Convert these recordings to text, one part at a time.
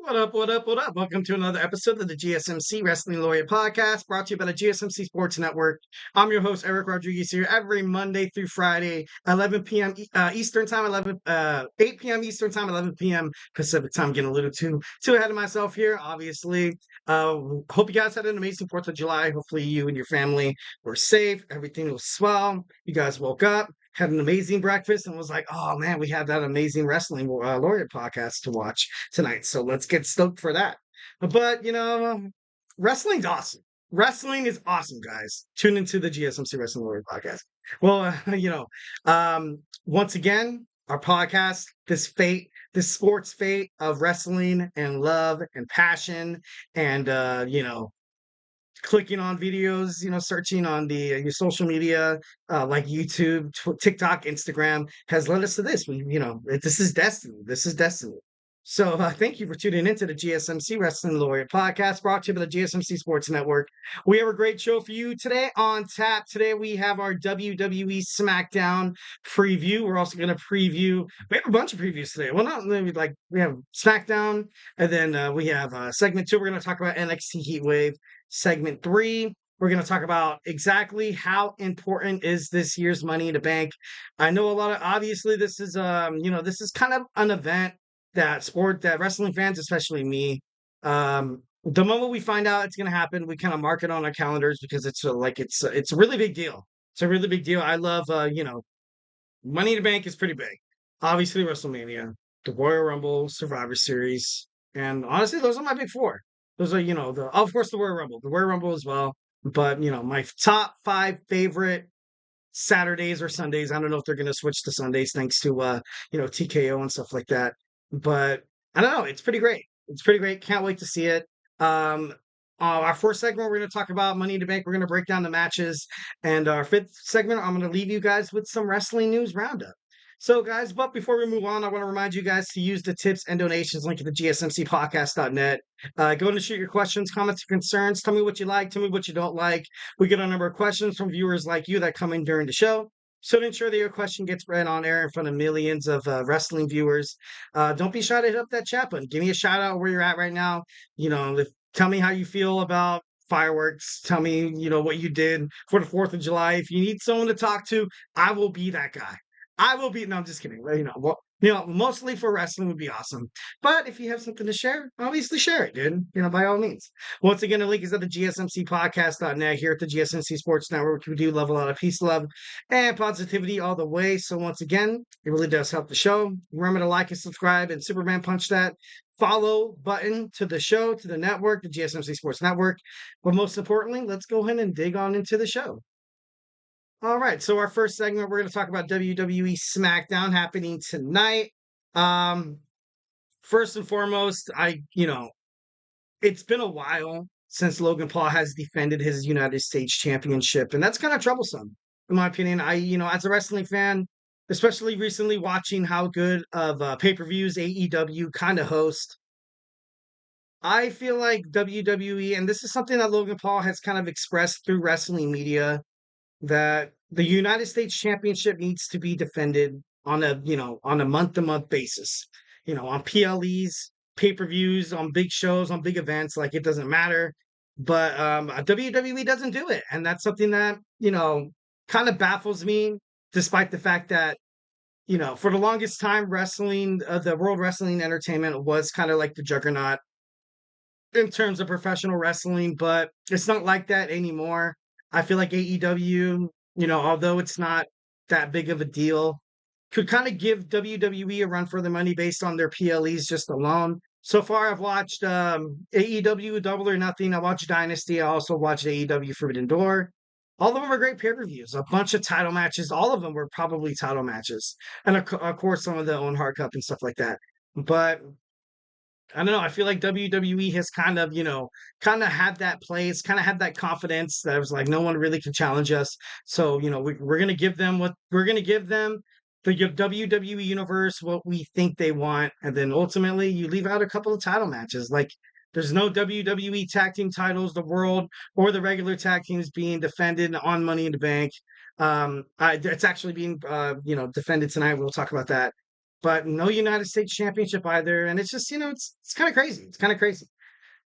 What up, what up, what up? Welcome to another episode of the GSMC Wrestling Laureate Podcast, brought to you by the GSMC Sports Network. I'm your host, Eric Rodriguez, here every Monday through Friday, 11 p.m. Eastern Time, 8 p.m. Eastern Time, 11 p.m. Pacific Time. Getting a little too ahead of myself here, obviously. Hope you guys had an amazing 4th of July. Hopefully you and your family were safe. Everything was swell. You guys woke up, had an amazing breakfast, and was like, oh man, we had that amazing Wrestling Laureate podcast to watch tonight. So let's get stoked for that. But, wrestling's awesome. Wrestling is awesome, guys. Tune into the GSMC Wrestling Laureate podcast. Well, once again, our podcast, this sports fate of wrestling and love and passion and, clicking on videos, searching on your social media, like YouTube, TikTok, Instagram, has led us to this. This is destiny. This is destiny. So thank you for tuning into the GSMC Wrestling Laureate Podcast, brought to you by the GSMC Sports Network. We have a great show for you today on tap. Today we have our WWE Smackdown preview. We're also going to preview. We have a bunch of previews today. Well, not maybe like we have Smackdown, and then we have segment 2. We're going to talk about NXT Heatwave. Segment 3, we're going to talk about exactly how important is this year's Money in the Bank. I know obviously this is this is kind of an event that wrestling fans, especially me, the moment we find out it's going to happen, we kind of mark it on our calendars because it's a really big deal. It's a really big deal. I love Money in the Bank is pretty big. Obviously WrestleMania, the Royal Rumble, Survivor Series, and honestly those are my big four. Those are, of course, the Royal Rumble as well. But, my top 5 favorite Saturdays or Sundays. I don't know if they're going to switch to Sundays thanks to, TKO and stuff like that. But I don't know. It's pretty great. It's pretty great. Can't wait to see it. Our 4th segment, we're going to talk about Money in the Bank. We're going to break down the matches. And our 5th segment, I'm going to leave you guys with some wrestling news roundup. So, guys, but before we move on, I want to remind you guys to use the tips and donations link at the gsmcpodcast.net. Go and shoot your questions, comments, and concerns. Tell me what you like. Tell me what you don't like. We get a number of questions from viewers like you that come in during the show. So to ensure that your question gets read on air in front of millions of wrestling viewers, don't be shy to hit up that chat button. Give me a shout out where you're at right now. Tell me how you feel about fireworks. Tell me, what you did for the 4th of July. If you need someone to talk to, I will be that guy. No, I'm just kidding. Mostly for wrestling would be awesome. But if you have something to share, obviously share it, dude. By all means. Once again, the link is at the gsmcpodcast.net. Here at the GSMC Sports Network, we do love a lot of peace, love, and positivity all the way. So once again, it really does help the show. Remember to like and subscribe and Superman punch that follow button to the show, to the network, the GSMC Sports Network. But most importantly, let's go ahead and dig on into the show. All right, so our first segment, we're going to talk about WWE Smackdown happening tonight. First and foremost, it's been a while since Logan Paul has defended his United States Championship, and that's kind of troublesome, in my opinion. As a wrestling fan, especially recently watching how good of pay-per-views AEW kind of host, I feel like WWE, and this is something that Logan Paul has kind of expressed through wrestling media, that the United States Championship needs to be defended on a month-to-month basis, on PLEs, pay-per-views, on big shows, on big events, like it doesn't matter. But WWE doesn't do it. And that's something that, kind of baffles me, despite the fact that, for the longest time, wrestling, the World Wrestling Entertainment was kind of like the juggernaut in terms of professional wrestling, but it's not like that anymore. I feel like AEW, although it's not that big of a deal, could kind of give WWE a run for the money based on their PLEs just alone. So far, I've watched AEW Double or Nothing. I watched Dynasty. I also watched AEW Forbidden Door. All of them are great pay-per-views. A bunch of title matches. All of them were probably title matches. And of course, some of the Owen Hart Cup and stuff like that. But I don't know. I feel like WWE has kind of had that place, kind of had that confidence that it was like, no one really can challenge us. So, we're going to give them the WWE Universe what we think they want. And then ultimately you leave out a couple of title matches. Like, there's no WWE tag team titles, the world or the regular tag teams being defended on Money in the Bank. It's actually being, defended tonight. We'll talk about that. but no United States Championship either. And it's just, it's kind of crazy. It's kind of crazy.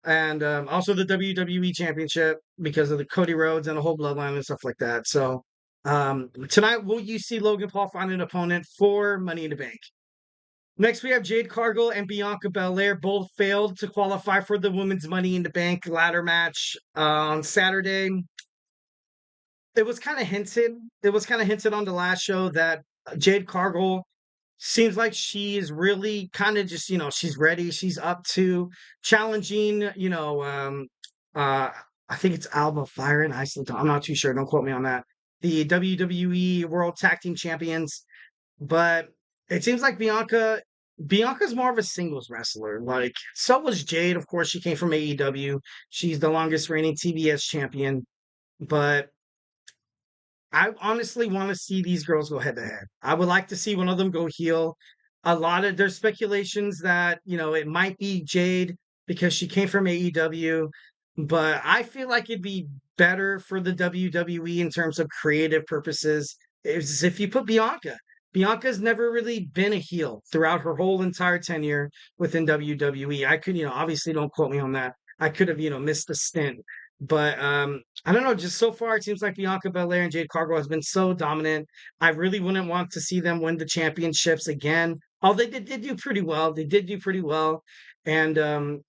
And also the WWE Championship because of the Cody Rhodes and the whole bloodline and stuff like that. So tonight, will you see Logan Paul find an opponent for Money in the Bank? Next, we have Jade Cargill and Bianca Belair. Both failed to qualify for the Women's Money in the Bank ladder match on Saturday. It was kind of hinted. It was kind of hinted on the last show that Jade Cargill seems like she's really kind of just, she's ready. She's up to challenging, uh, I think it's Alba Fire and Iceland. I'm not too sure. Don't quote me on that. The WWE World Tag Team Champions. But it seems like Bianca's more of a singles wrestler. Like, so was Jade. Of course, she came from AEW. She's the longest reigning TBS champion. But I honestly want to see these girls go head to head. I would like to see one of them go heel. There's speculations that, it might be Jade because she came from AEW, but I feel like it'd be better for the WWE in terms of creative purposes is if you put Bianca. Bianca's never really been a heel throughout her whole entire tenure within WWE. I could, obviously don't quote me on that. I could have, missed a stint. But I don't know. Just so far, it seems like Bianca Belair and Jade Cargill has been so dominant. I really wouldn't want to see them win the championships again. Although they did do pretty well. They did do pretty well, and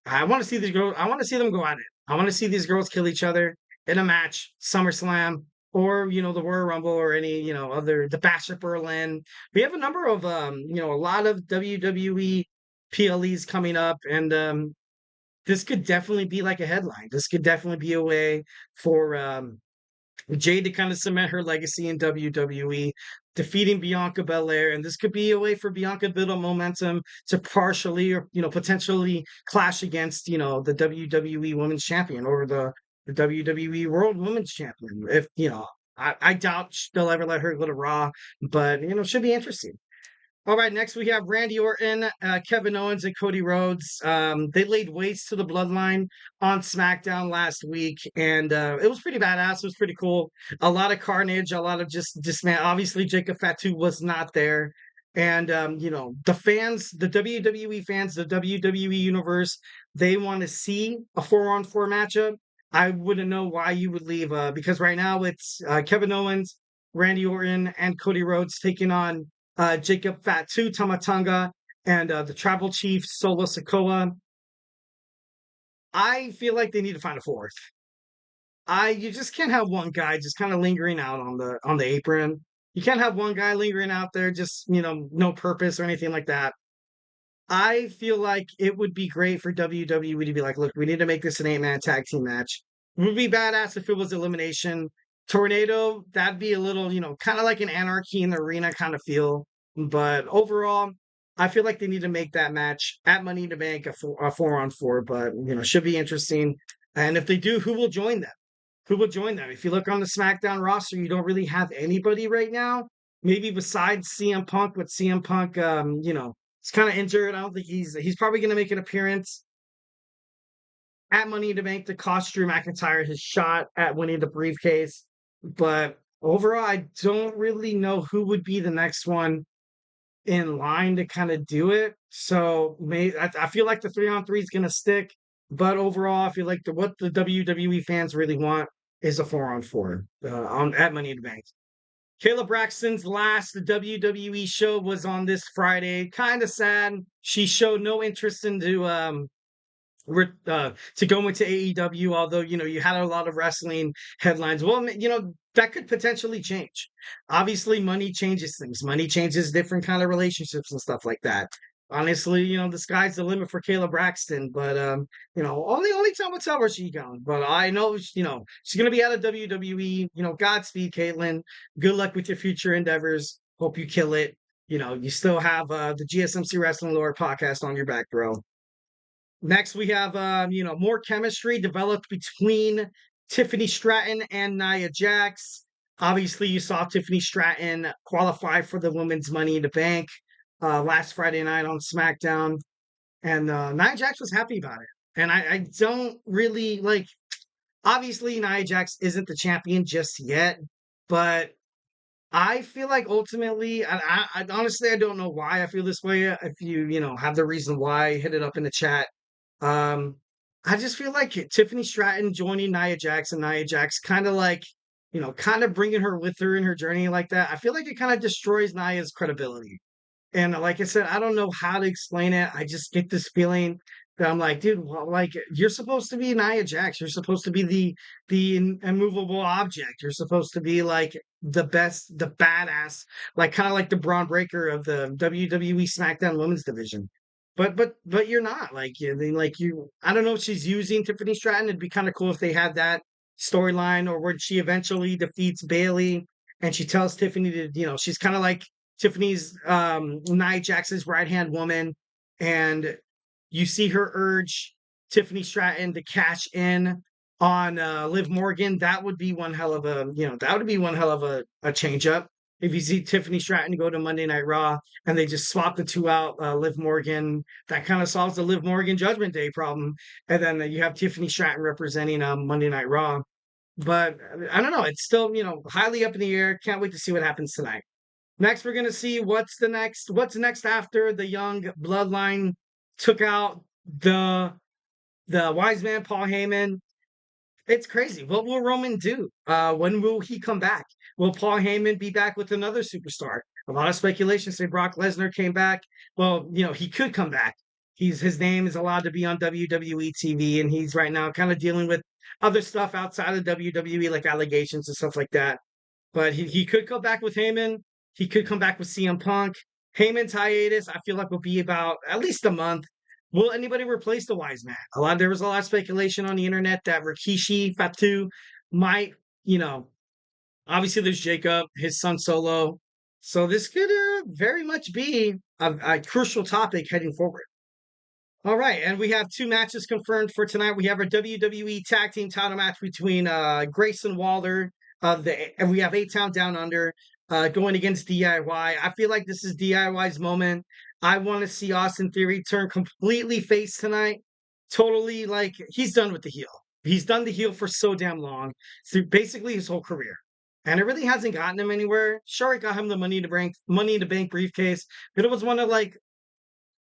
I want to see these girls. I want to see them go at it. I want to see these girls kill each other in a match, SummerSlam, or the Royal Rumble, or any other the Bash at Berlin. We have a number of a lot of WWE PLEs coming up, and this could definitely be like a headline. This could definitely be a way for Jade to kind of cement her legacy in WWE, defeating Bianca Belair, and this could be a way for Bianca to build up momentum to partially or potentially clash against the WWE Women's Champion or the WWE World Women's Champion. If I doubt they'll ever let her go to Raw, but it should be interesting. All right, next we have Randy Orton, Kevin Owens, and Cody Rhodes. They laid waste to the bloodline on SmackDown last week, and it was pretty badass. It was pretty cool. A lot of carnage, a lot of just dismay. Obviously, Jacob Fatu was not there. And, the fans, the WWE fans, the WWE Universe, they want to see a 4-on-4 matchup. I wouldn't know why you would leave, because right now it's Kevin Owens, Randy Orton, and Cody Rhodes taking on Jacob Fatu Tamatanga, and the Tribal Chief Solo Sikoa. I feel like they need to find a fourth. You just can't have one guy just kind of lingering out on the apron. You can't have one guy lingering out there just no purpose or anything like that. I feel like it would be great for WWE to be like, look, we need to make this an 8-man tag team match. It would be badass if it was elimination. Tornado, that'd be a little, kind of like an Anarchy in the Arena kind of feel. But overall, I feel like they need to make that match at Money in the Bank a 4-on-4. But should be interesting. And if they do, who will join them? Who will join them? If you look on the SmackDown roster, you don't really have anybody right now. Maybe besides CM Punk, but CM Punk, he's kind of injured. I don't think he's probably going to make an appearance at Money in the Bank to cost Drew McIntyre his shot at winning the briefcase. But overall, I don't really know who would be the next one in line to kind of do it. So I feel like the 3-on-3 is going to stick. But overall, I feel like what the WWE fans really want is a 4-on-4 at Money in the Bank. Kayla Braxton's last WWE show was on this Friday. Kind of sad. She showed no interest into to go into AEW, although you had a lot of wrestling headlines. Well, that could potentially change. Obviously, money changes things. Money changes different kind of relationships and stuff like that. Honestly, the sky's the limit for Kayla Braxton, but only time will tell where she's going. But I know she's gonna be out of WWE. Godspeed, Caitlin. Good luck with your future endeavors. Hope you kill it. You still have the GSMC Wrestling Laureate Podcast on your back, bro. Next, we have more chemistry developed between Tiffany Stratton and Nia Jax. Obviously, you saw Tiffany Stratton qualify for the Women's Money in the Bank last Friday night on SmackDown, and Nia Jax was happy about it. And I don't really like. Obviously, Nia Jax isn't the champion just yet, but I feel like ultimately, I honestly, I don't know why I feel this way. If you have the reason why, hit it up in the chat. Um, I just feel like Tiffany Stratton joining Nia Jax, kind of like, kind of bringing her with her in her journey like that. I feel like it kind of destroys Nia's credibility. And like I said, I don't know how to explain it. I just get this feeling that I'm like, dude, well, like you're supposed to be Nia Jax. You're supposed to be the immovable object. You're supposed to be like the best, the badass, like kind of like the Braun Breaker of the WWE Smackdown Women's Division. But you're not like you. I don't know if she's using Tiffany Stratton. It'd be kind of cool if they had that storyline, or when she eventually defeats Bailey and she tells Tiffany to, she's kind of like Tiffany's Nia Jax's right hand woman, and you see her urge Tiffany Stratton to cash in on Liv Morgan. That would be one hell of a change up. If you see Tiffany Stratton go to Monday Night Raw and they just swap the two out, Liv Morgan, that kind of solves the Liv Morgan Judgment Day problem. And then you have Tiffany Stratton representing Monday Night Raw. But I don't know. It's still, highly up in the air. Can't wait to see what happens tonight. Next, we're gonna see what's next after the young bloodline took out the wise man Paul Heyman. It's crazy. What will Roman do? When will he come back? Will Paul Heyman be back with another superstar? A lot of speculation say Brock Lesnar came back. Well, he could come back. His name is allowed to be on WWE TV, and he's right now kind of dealing with other stuff outside of WWE, like allegations and stuff like that. But he could come back with Heyman. He could come back with CM Punk. Heyman's hiatus, I feel like, will be about at least a month. Will anybody replace the Wise Man? There was a lot of speculation on the internet that Rikishi Fatu might, obviously there's Jacob, his son Solo. So this could very much be a crucial topic heading forward. All right, and we have two matches confirmed for tonight. We have our WWE Tag Team title match between Grayson Waller and we have A-Town Down Under going against DIY. I feel like this is DIY's moment. I want to see Austin Theory turn completely face tonight. Totally, like, he's done with the heel. He's done the heel for so damn long, through basically his whole career. And it really hasn't gotten him anywhere. Sure, it got him the Money in the Bank briefcase, but it was one of, like,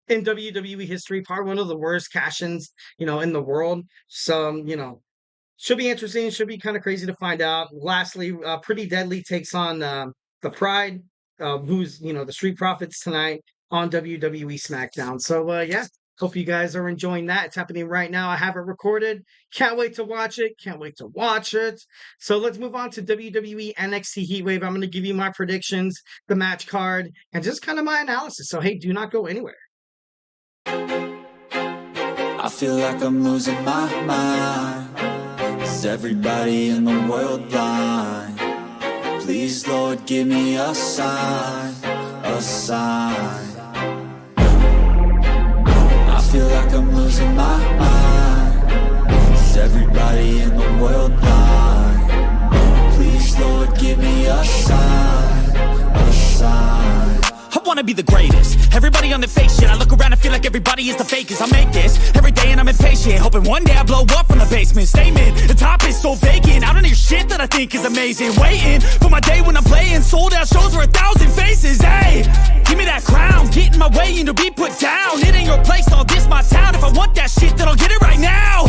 in WWE history, probably one of the worst cash-ins, in the world. So, should be interesting. Should be kind of crazy to find out. Lastly, Pretty Deadly takes on the Pride, who's the Street Profits tonight on WWE Smackdown. So yeah, hope you guys are enjoying that. It's happening right now. I have it recorded. Can't wait to watch it. Can't wait to watch it. So let's move on to WWE NXT Heatwave. I'm going to give you my predictions, the match card, and just kind of my analysis. So hey, do not go anywhere. I feel like I'm losing my mind. Is everybody in the world blind? Please, Lord, give me a sign, a sign. I feel like I'm losing my mind. Is everybody in the world blind? Please, Lord, give me a sign, a sign. I wanna be the greatest. Everybody on the fake shit. I look around and feel like everybody is the fakest. I make this every day and I'm impatient, hoping one day I blow up from the basement. Statement, the top is so vacant. I don't hear shit that I think is amazing. Waiting for my day when I'm playing sold out shows for 1,000 faces. Hey, give me that crown, get in my way and to be put down. It ain't your place, all this my town. If I want that shit, then I'll get it right now.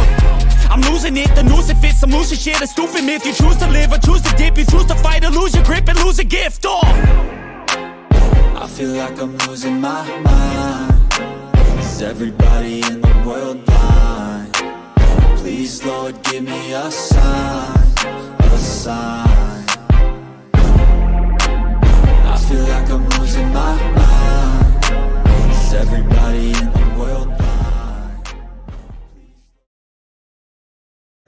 I'm losing it, the noose it fits. I'm losing shit, a stupid myth. You choose to live or choose to dip. You choose to fight or lose your grip and lose a gift. I feel like I'm losing my mind. Is everybody in the world blind? Please, Lord, give me a sign, a sign. I feel like I'm losing my mind. Is everybody in the world blind?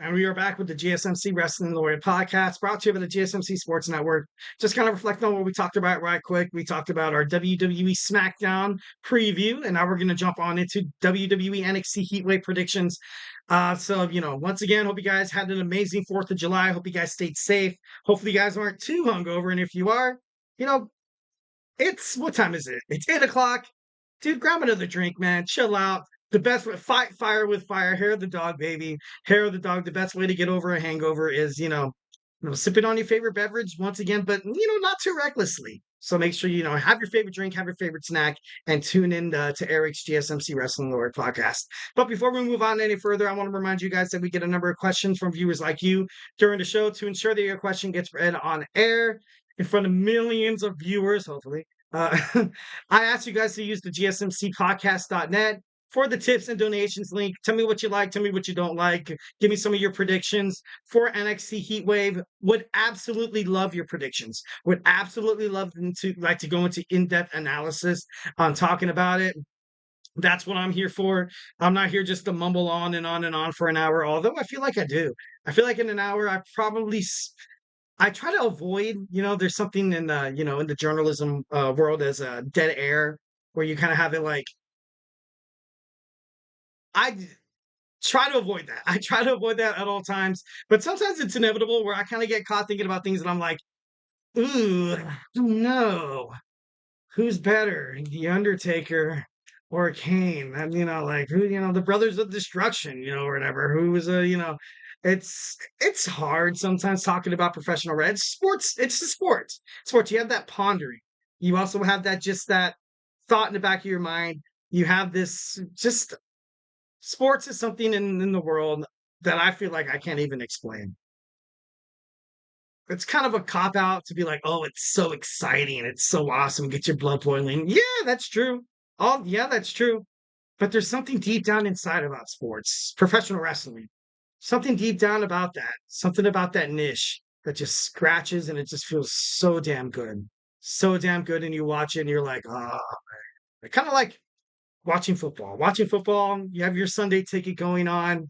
And we are back with the GSMC Wrestling Laureate Podcast, brought to you by the GSMC Sports Network. Just kind of reflecting on what we talked about right quick. We talked about our WWE Smackdown preview, and now we're going to jump on into WWE NXT Heatwave predictions. So, once again, hope you guys had an amazing 4th of July. Hope you guys stayed safe. Hopefully you guys aren't too hungover. And if you are, what time is it? It's 8 o'clock. Dude, grab another drink, man. Chill out. The best way, fight fire with fire. Hair of the dog, baby. Hair of the dog. The best way to get over a hangover is, sip it on your favorite beverage once again, but not too recklessly. So make sure have your favorite drink, have your favorite snack, and tune in to Eric's GSMC Wrestling Laureate Podcast. But before we move on any further, I want to remind you guys that we get a number of questions from viewers like you during the show. To ensure that your question gets read on air in front of millions of viewers, hopefully, I asked you guys to use the GSMCpodcast.net for the tips and donations link. Tell me what you like. Tell me what you don't like. Give me some of your predictions for NXT Heatwave. Would absolutely love your predictions. Would absolutely love them to go into in-depth analysis on talking about it. That's what I'm here for. I'm not here just to mumble on and on and on for an hour, although I feel like I do. I feel like in an hour, I try to avoid, there's something in the journalism world as a dead air where you kind of have it like, I try to avoid that. I try to avoid that at all times, but sometimes it's inevitable where I kind of get caught thinking about things and I'm like, ooh, no, who's better, The Undertaker or Kane? And, like who, the Brothers of Destruction, or whatever, who was it's hard sometimes talking about professional sports. It's a sports. You have that pondering. You also have that thought in the back of your mind. You have this just sports is something in the world that I feel like I can't even explain. It's kind of a cop out to be like, oh, it's so exciting. It's so awesome. Get your blood boiling. Yeah, that's true. Oh, yeah, that's true. But there's something deep down inside about sports, professional wrestling. Something deep down about that. Something about that niche that just scratches and it just feels so damn good. So damn good. And you watch it and you're like, oh, kind of like watching football. Watching football, you have your Sunday ticket going on.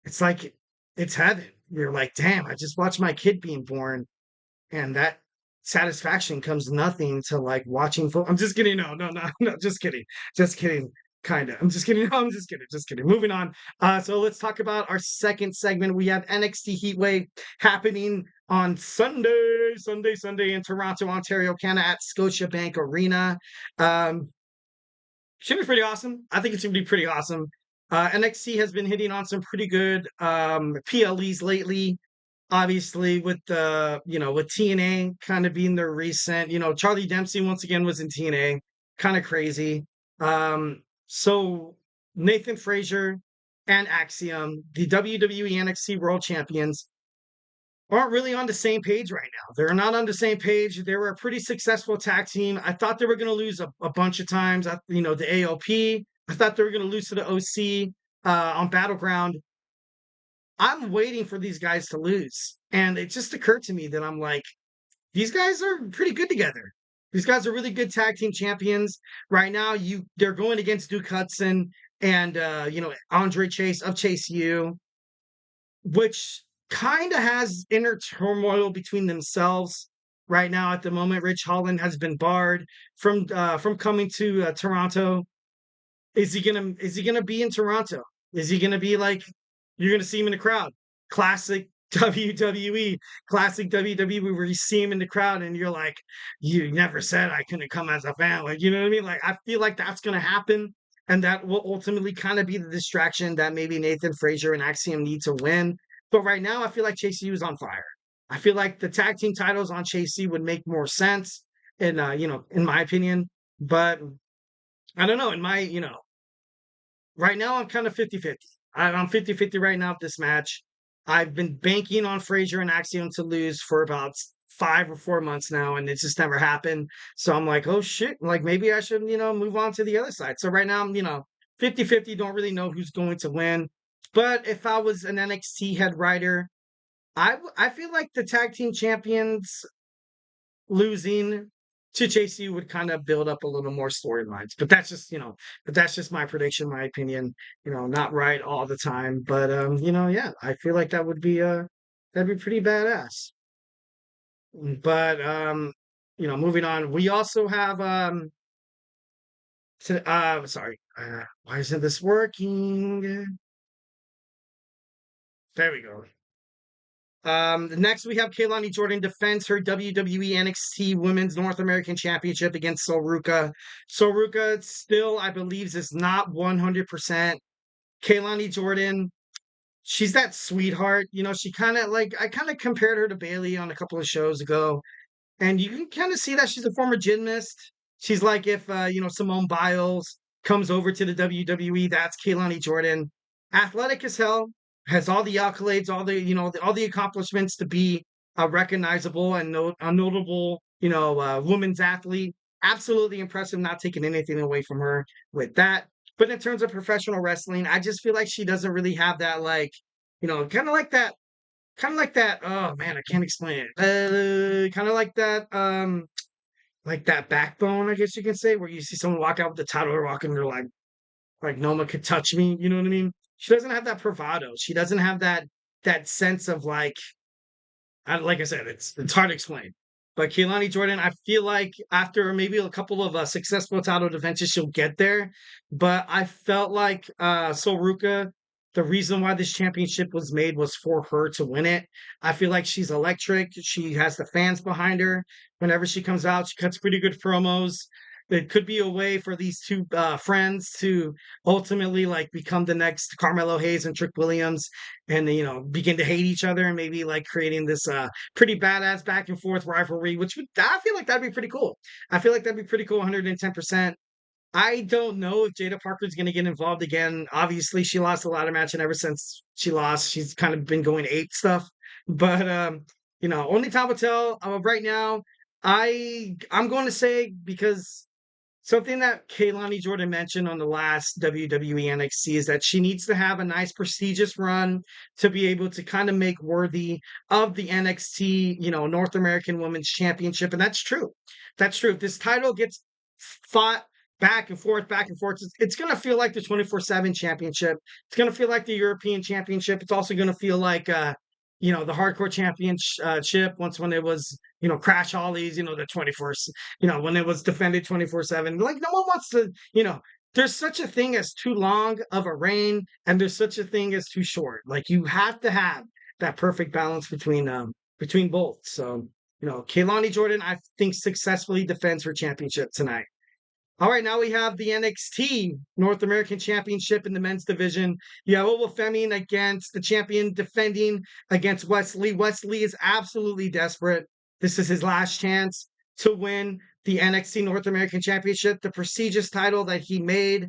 It's like it's heaven. You're like, damn, I just watched my kid being born. And that satisfaction comes nothing to like watching football. I'm just kidding. No, just kidding. Just kidding. Kind of. I'm just kidding. No, I'm just kidding. Just kidding. Moving on. So let's talk about our second segment. We have NXT Heatwave happening on Sunday in Toronto, Ontario, Canada at Scotiabank Arena. Should be pretty awesome. I think it's going to be pretty awesome. NXT has been hitting on some pretty good PLEs lately. Obviously, with with TNA kind of being their recent, Charlie Dempsey once again was in TNA, kind of crazy. So Nathan Fraser and Axiom, the WWE NXT World Champions, aren't really on the same page right now. They're not on the same page. They were a pretty successful tag team. I thought they were going to lose a bunch of times. The AOP. I thought they were going to lose to the OC on Battleground. I'm waiting for these guys to lose. And it just occurred to me that I'm like, these guys are pretty good together. These guys are really good tag team champions. Right now, they're going against Duke Hudson and Andre Chase of Chase U, which kind of has inner turmoil between themselves right now at the moment. Rich Holland has been barred from coming to Toronto. Is he gonna be in Toronto? Is he gonna be like you're gonna see him in the crowd? Classic WWE, where you see him in the crowd and you're like, you never said I couldn't come as a fan. Like, you know what I mean? Like, I feel like that's gonna happen. And that will ultimately kind of be the distraction that maybe Nathan Fraser and Axiom need to win. But right now, I feel like Chase U is on fire. I feel like the tag team titles on Chase U would make more sense, in my opinion. But I don't know. Right now I'm kind of 50-50. I'm 50-50 right now with this match. I've been banking on Fraser and Axiom to lose for about 5 or 4 months now, and it's just never happened. So I'm like, oh shit, like maybe I should, move on to the other side. So right now I'm, 50-50, don't really know who's going to win. But if I was an NXT head writer, I feel like the tag team champions losing to Chase U would kind of build up a little more storylines. But that's just my prediction, my opinion. Not right all the time, but yeah, I feel like that'd be pretty badass. But moving on, we also have sorry, why isn't this working? There we go. Next, we have Kaylani Jordan defends her WWE NXT Women's North American Championship against Soruka. Soruka still, I believe, is not 100%. Kaylani Jordan, she's that sweetheart. She kind of like I kind of compared her to Bailey on a couple of shows ago, and you can kind of see that she's a former gymnast. She's like if Simone Biles comes over to the WWE, that's Kehlani Jordan. Athletic as hell, has all the accolades, all the all the accomplishments to be a recognizable and a notable women's athlete. Absolutely impressive. Not taking anything away from her with that. But in terms of professional wrestling, I just feel like she doesn't really have that kind of like that. Oh man, I can't explain it. Kind of like that backbone, I guess you can say, where you see someone walk out with the title rock and they're like Noma could touch me. You know what I mean? She doesn't have that bravado. She doesn't have that sense of like I said, it's hard to explain. But Kehlani Jordan, I feel like after maybe a couple of successful title defenses, she'll get there. But I felt like Soruka, the reason why this championship was made was for her to win it. I feel like she's electric. She has the fans behind her. Whenever she comes out, she cuts pretty good promos. It could be a way for these two friends to ultimately like become the next Carmelo Hayes and Trick Williams, and begin to hate each other and maybe like creating this pretty badass back and forth rivalry, I feel like that'd be pretty cool. I feel like that'd be pretty cool, 110%. I don't know if Jada Parker's going to get involved again. Obviously, she lost a lot of match, and ever since she lost, she's kind of been going ape stuff. But only time will tell. Right now, I'm going to say because something that Kehlani Jordan mentioned on the last WWE NXT is that she needs to have a nice prestigious run to be able to kind of make worthy of the NXT, North American Women's Championship. And that's true. That's true. If this title gets fought back and forth, it's going to feel like the 24/7 championship. It's going to feel like the European championship. It's also going to feel like, the hardcore championship once when it was, Crash Holly's, the 21st, when it was defended 24/7. Like no one wants to, there's such a thing as too long of a reign and there's such a thing as too short. Like you have to have that perfect balance between both. So, Kehlani Jordan, I think successfully defends her championship tonight. All right, now we have the NXT North American Championship in the men's division. You have Obafemi against the champion defending against Wesley. Wesley is absolutely desperate. This is his last chance to win the NXT North American Championship, the prestigious title that he made.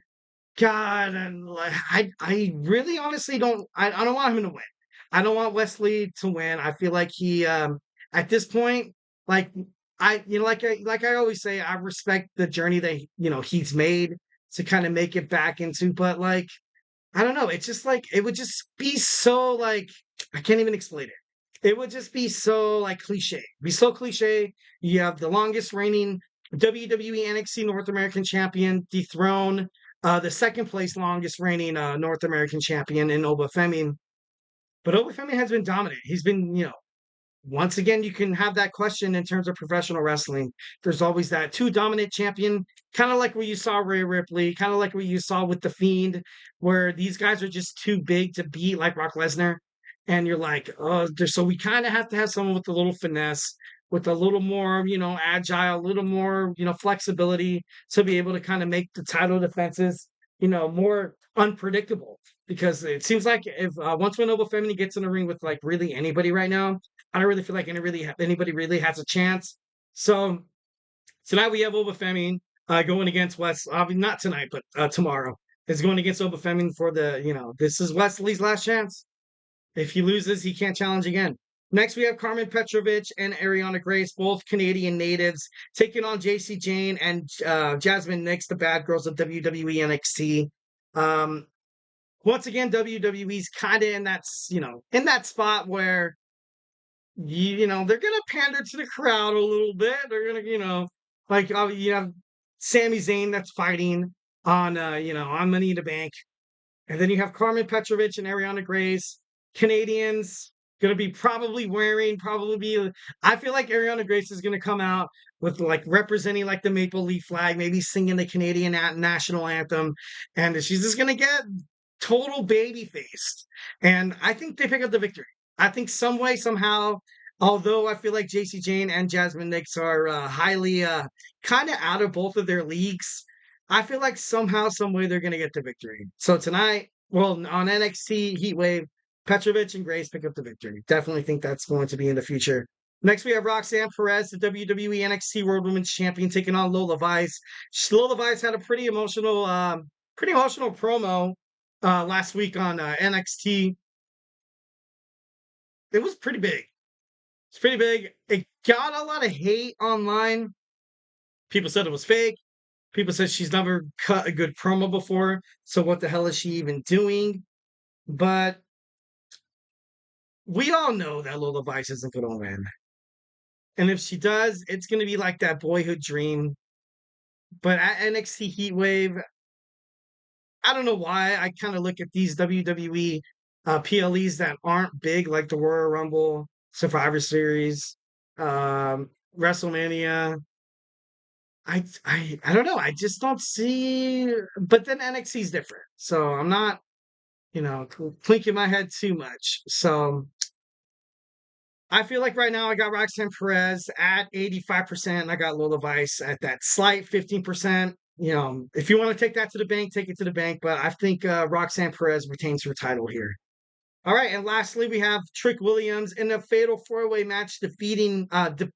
God, and I really honestly don't want him to win. I don't want Wesley to win. I feel like he at this point, like like I always say, I respect the journey that he's made to kind of make it back into, but like I don't know, it's just like it would just be so like I can't even explain it. It would just be so like cliche. Be so cliche. You have the longest reigning WWE NXT North American champion dethrone the second place longest reigning North American champion in Obafemi. But Obafemi has been dominant. He's been, once again, you can have that question in terms of professional wrestling. There's always that two dominant champion, kind of like what you saw Rhea Ripley, kind of like what you saw with The Fiend, where these guys are just too big to beat, like Brock Lesnar. And you're like, oh, so we kind of have to have someone with a little finesse, with a little more, agile, a little more, flexibility to be able to kind of make the title defenses, more unpredictable. Because it seems like if once when Obafemi gets in the ring with like really anybody right now, I don't really feel like anybody really has a chance. So tonight we have Obafemi going against Wes. Not tonight, but tomorrow is going against Obafemi for the this is Wesley's last chance. If he loses, he can't challenge again. Next, we have Carmen Petrovic and Ariana Grace, both Canadian natives, taking on JC Jane and Jasmine Nix, the bad girls of WWE NXT. Once again, WWE's kind of in that spot where they're gonna pander to the crowd a little bit. They're gonna like you have Sami Zayn that's fighting on Money in the Bank, and then you have Carmen Petrovic and Ariana Grace, Canadians, gonna be I feel like Ariana Grace is gonna come out with like representing like the Maple Leaf flag, maybe singing the Canadian national anthem, and she's just gonna get total baby faced. And I think they pick up the victory. I think some way, somehow, although I feel like JC Jane and Jasmine Nix are highly kind of out of both of their leagues, I feel like somehow, some way they're going to get the victory. So tonight, well, on NXT Heatwave, Petrovic and Grace pick up the victory. Definitely think that's going to be in the future. Next, we have Roxanne Perez, the WWE NXT World Women's Champion, taking on Lola Vice. Lola Vice had a pretty emotional promo last week on NXT. It was pretty big. It's pretty big. It got a lot of hate online. People said it was fake. People said she's never cut a good promo before. So what the hell is she even doing? But we all know that Lola Vice isn't going to win. And if she does, it's going to be like that boyhood dream. But at NXT Heatwave, I don't know why I kind of look at these WWE PLEs that aren't big, like the Royal Rumble, Survivor Series, WrestleMania. I don't know. I just don't see. But then NXT is different, so I'm not, clinking my head too much. So I feel like right now I got Roxanne Perez at 85%. And I got Lola Vice at that slight 15%. If you want to take that to the bank, take it to the bank. But I think Roxanne Perez retains her title here. All right, and lastly, we have Trick Williams in a fatal four-way match, defending his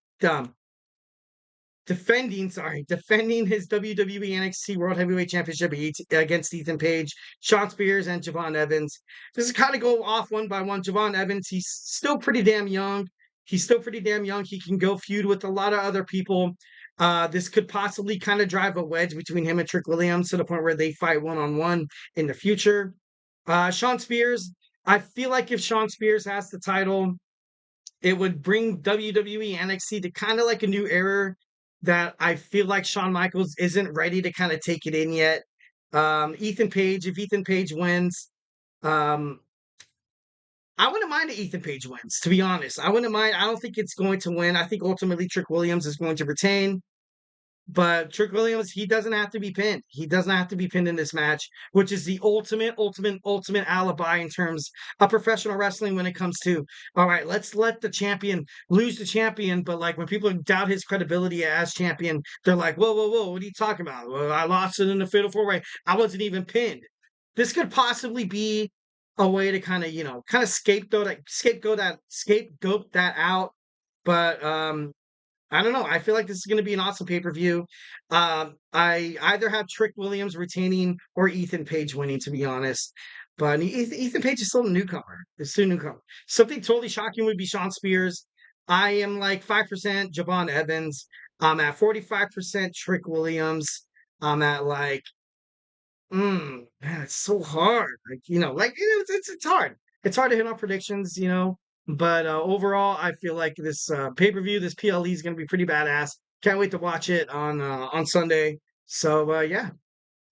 WWE NXT World Heavyweight Championship against Ethan Page, Shawn Spears, and Javon Evans. This is kind of go off one by one. Javon Evans, he's still pretty damn young. He can go feud with a lot of other people. This could possibly kind of drive a wedge between him and Trick Williams to the point where they fight one-on-one in the future. Shawn Spears, I feel like if Shawn Spears has the title, it would bring WWE NXT to kind of like a new era that I feel like Shawn Michaels isn't ready to kind of take it in yet. If Ethan Page wins, I wouldn't mind if Ethan Page wins, to be honest. I wouldn't mind. I don't think it's going to win. I think ultimately Trick Williams is going to retain. But Trick Williams, he doesn't have to be pinned. He doesn't have to be pinned in this match, which is the ultimate alibi in terms of professional wrestling when it comes to, all right, let's let the champion lose the champion. But like when people doubt his credibility as champion, they're like, whoa, what are you talking about? Well, I lost it in the fatal four-way. I wasn't even pinned. This could possibly be a way to kind of scapegoat that out. But I don't know. I feel like this is going to be an awesome pay-per-view. I either have Trick Williams retaining or Ethan Page winning, to be honest. But Ethan Page is still a newcomer. Something totally shocking would be Shawn Spears. I am like 5% Javon Evans. I'm at 45% Trick Williams. I'm at like, man, it's so hard. It's hard. It's hard to hit on predictions, But overall, I feel like this pay-per-view, this PLE is going to be pretty badass. Can't wait to watch it on Sunday. So, yeah.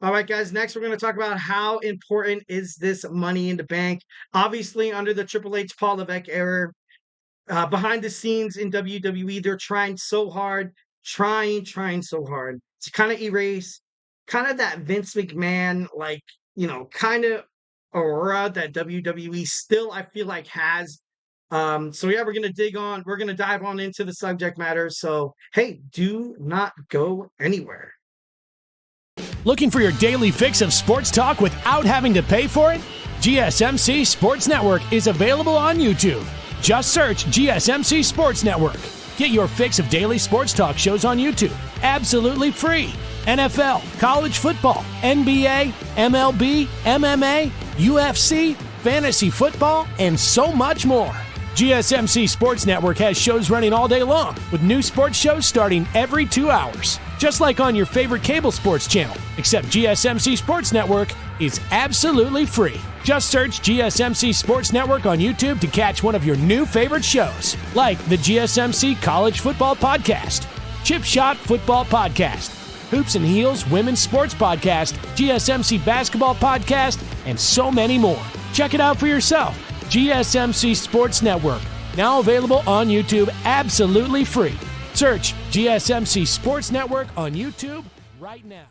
All right, guys. Next, we're going to talk about how important is this Money in the Bank. Obviously, under the Triple H Paul Levesque era, behind the scenes in WWE, they're trying so hard to kind of erase kind of that Vince McMahon, kind of aura that WWE still, I feel like, has. So yeah, we're going to dive on into the subject matter. So, hey, do not go anywhere. Looking for your daily fix of sports talk without having to pay for it? GSMC Sports Network is available on YouTube. Just search GSMC Sports Network. Get your fix of daily sports talk shows on YouTube, absolutely free. NFL, college football, NBA, MLB, MMA, UFC, fantasy football, and so much more. GSMC Sports Network has shows running all day long, with new sports shows starting every 2 hours. Just like on your favorite cable sports channel, except GSMC Sports Network is absolutely free. Just search GSMC Sports Network on YouTube to catch one of your new favorite shows, like the GSMC College Football Podcast, Chip Shot Football Podcast, Hoops and Heels Women's Sports Podcast, GSMC Basketball Podcast, and so many more. Check it out for yourself. GSMC Sports Network, now available on YouTube absolutely free. Search GSMC Sports Network on YouTube right now.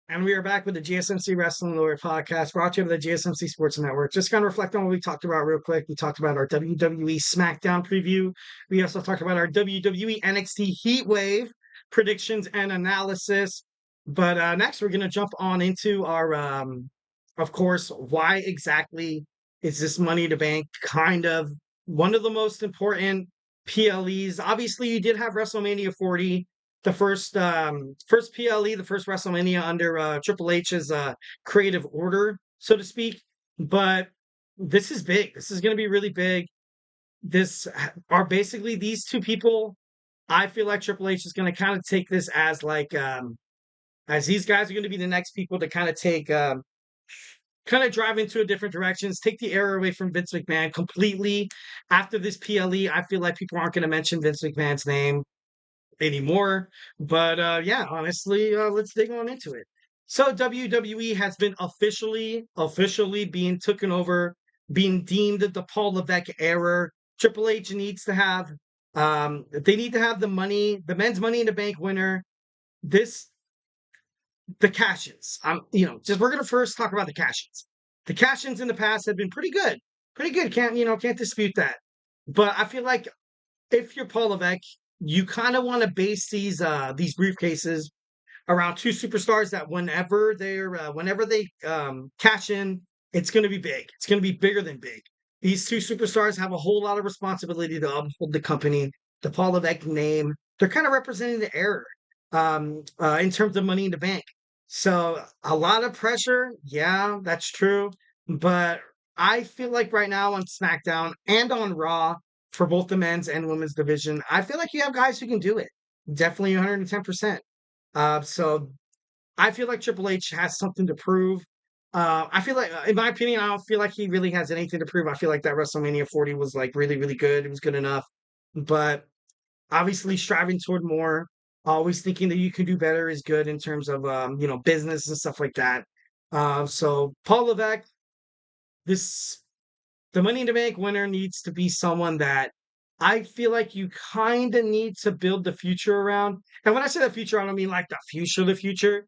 And we are back with the GSMC Wrestling Laureate Podcast, brought to you by the GSMC Sports Network. Just kind of reflect on what we talked about real quick. We talked about our WWE Smackdown preview. We also talked about our WWE NXT Heatwave predictions and analysis. But next, we're going to jump on into our, of course, why exactly is this Money to Bank kind of one of the most important PLEs? Obviously, you did have WrestleMania 40, the first PLE, the first WrestleMania under Triple H's creative order, so to speak. But this is big. This is going to be really big. This are basically these two people. I feel like Triple H is going to kind of take this as like as these guys are going to be the next people to kind of take kind of drive into a different directions, take the era away from Vince McMahon completely. After this PLE, I feel like people aren't going to mention Vince McMahon's name anymore. But yeah, honestly, let's dig on into it. So WWE has been officially being taken over, being deemed the Paul Levesque era. Triple H needs to have they need to have the money, the men's Money in the Bank winner. This the cash-ins. Just we're gonna first talk about the cash-ins. The cash-ins in the past have been pretty good. Pretty good. Can't dispute that. But I feel like if you're Paul Levesque, you kind of want to base these briefcases around two superstars that whenever they cash in, it's going to be big. It's going to be bigger than big. These two superstars have a whole lot of responsibility to uphold the company, the Paul Levesque name. They're kind of representing the era in terms of Money in the Bank. So a lot of pressure. Yeah, that's true. But I feel like right now on SmackDown and on Raw, for both the men's and women's division, I feel like you have guys who can do it. Definitely 110%. So I feel like Triple H has something to prove. I feel like, in my opinion, I don't feel like he really has anything to prove. I feel like that WrestleMania 40 was like really, really good. It was good enough. But obviously striving toward more, always thinking that you can do better is good in terms of business and stuff like that. So Paul Levesque, this the Money in the Bank winner needs to be someone that I feel like you kind of need to build the future around. And when I say the future, I don't mean like the future,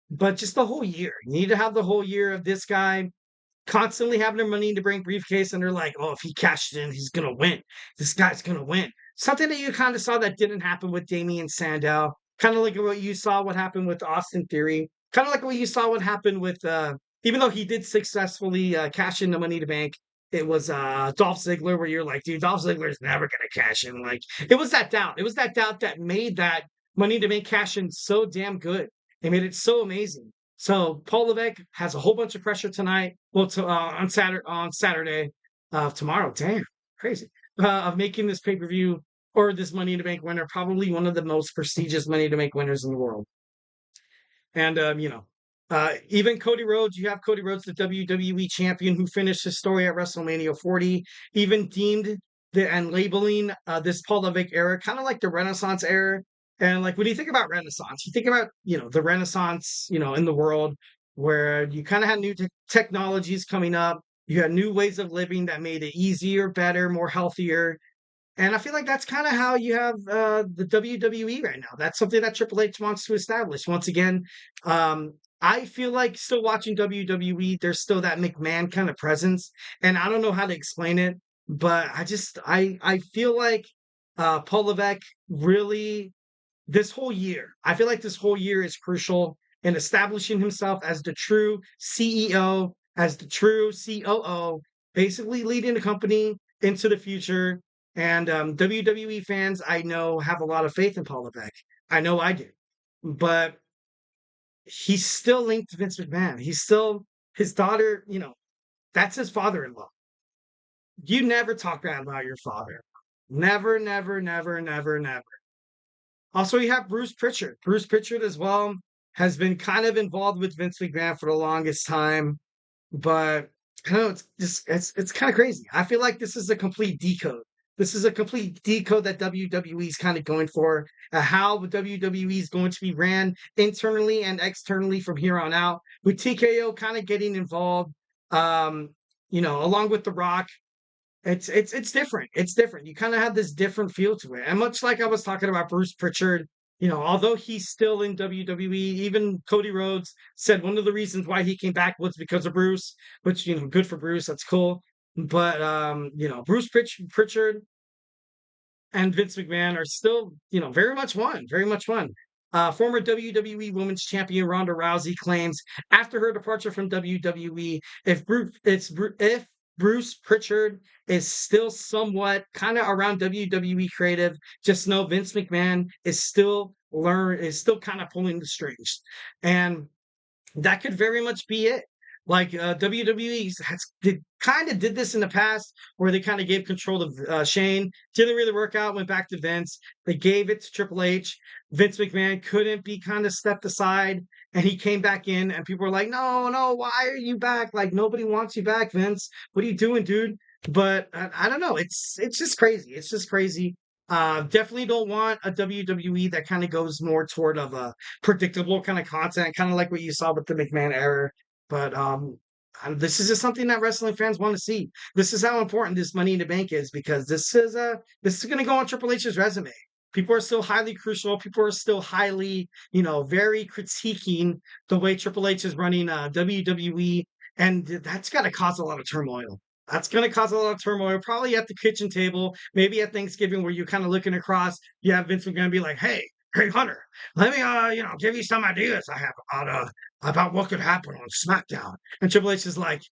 but just the whole year. You need to have the whole year of this guy constantly having their Money in the Bank briefcase, and they're like, oh, if he cashed in, he's gonna win. This guy's gonna win. Something that you kind of saw that didn't happen with Damian Sandow. Kind of like what you saw what happened with Austin Theory. Kind of like what you saw what happened with even though he did successfully cash in the Money in the Bank, it was Dolph Ziggler, where you're like, dude, Dolph Ziggler's never gonna cash in. Like, it was that doubt. It was that doubt that made that Money in the Bank cash in so damn good. It made it so amazing. So Paul Levesque has a whole bunch of pressure tonight. Well, on Saturday, tomorrow. Damn, crazy. Of making this pay per view or this Money in the Bank winner probably one of the most prestigious Money in the Bank winners in the world. And even Cody Rhodes, you have Cody Rhodes, the WWE champion, who finished his story at WrestleMania 40, even deemed and labeling this Paul Levesque era kind of like the Renaissance era. And like when you think about Renaissance, you think about the Renaissance, in the world where you kind of had new technologies coming up, you had new ways of living that made it easier, better, more healthier. And I feel like that's kind of how you have the WWE right now. That's something that Triple H wants to establish. Once again, I feel like still watching WWE, there's still that McMahon kind of presence. And I don't know how to explain it, but I feel like Paul Levesque really, this whole year, I feel like this whole year is crucial in establishing himself as the true CEO, as the true COO, basically leading the company into the future. And WWE fans, I know, have a lot of faith in Paul Levesque. I know I do. But he's still linked to Vince McMahon. He's still his daughter, that's his father-in-law. You never talk bad about your father. Never, never, never, never, never. Also, you have Bruce Pritchard. Bruce Pritchard as well has been kind of involved with Vince McMahon for the longest time. But I know it's kind of crazy. I feel like this is a complete decode. This is a complete decode that WWE is kind of going for, how WWE is going to be ran internally and externally from here on out, with TKO kind of getting involved, along with The Rock. It's different. It's different. You kind of have this different feel to it. And much like I was talking about Bruce Pritchard, although he's still in WWE, even Cody Rhodes said one of the reasons why he came back was because of Bruce, which, good for Bruce. That's cool. But, Bruce Pritchard and Vince McMahon are still, very much one, very much one. Former WWE Women's Champion Ronda Rousey claims after her departure from WWE, if Bruce Pritchard is still somewhat kind of around WWE creative, just know Vince McMahon is still kind of pulling the strings, and that could very much be it. Like WWE kind of did this in the past, where they kind of gave control to Shane. Didn't really work out. Went back to Vince. They gave it to Triple H. Vince McMahon couldn't be kind of stepped aside, and he came back in. And people were like, "No, no, why are you back? Like nobody wants you back, Vince. What are you doing, dude?" But I don't know. It's just crazy. It's just crazy. Definitely don't want a WWE that kind of goes more toward of a predictable kind of content, kind of like what you saw with the McMahon era. But this is just something that wrestling fans want to see. This is how important this Money in the Bank is, because this is going to go on Triple H's resume. People are still highly crucial. People are still highly, very critiquing the way Triple H is running WWE, and that's got to cause a lot of turmoil. That's going to cause a lot of turmoil, probably at the kitchen table, maybe at Thanksgiving, where you're kind of looking across. You have Vince McMahon be like, "Hey, Hunter, let me, give you some ideas I have about what could happen on SmackDown." And Triple H is like,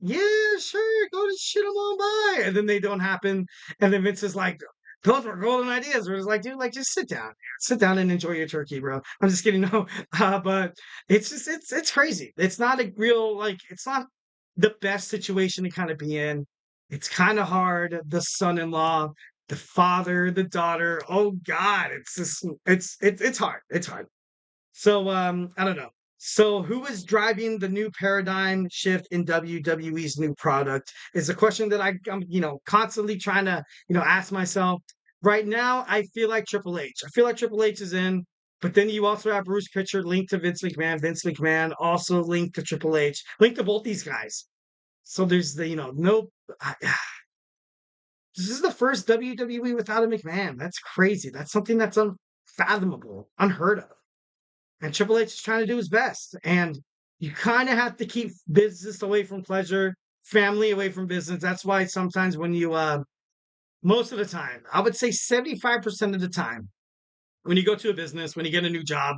"Yeah, sure, go to shit them on by." And then they don't happen. And then Vince is like, "Those were golden ideas." We're just like, dude, like, just sit down and enjoy your turkey, bro. I'm just kidding. No, but it's crazy. It's not a real, it's not the best situation to kind of be in. It's kind of hard. The son-in-law, the father, the daughter. Oh God, it's just it's hard. It's hard. So I don't know. So who is driving the new paradigm shift in WWE's new product is a question that I'm constantly trying to ask myself. Right now, I feel like Triple H. I feel like Triple H is in, but then you also have Bruce Pritchard linked to Vince McMahon. Vince McMahon also linked to Triple H, linked to both these guys. So there's no. This is the first WWE without a McMahon. That's crazy. That's something that's unfathomable, unheard of. And Triple H is trying to do his best. And you kind of have to keep business away from pleasure, family away from business. That's why sometimes when you, most of the time, I would say 75% of the time, when you go to a business, when you get a new job,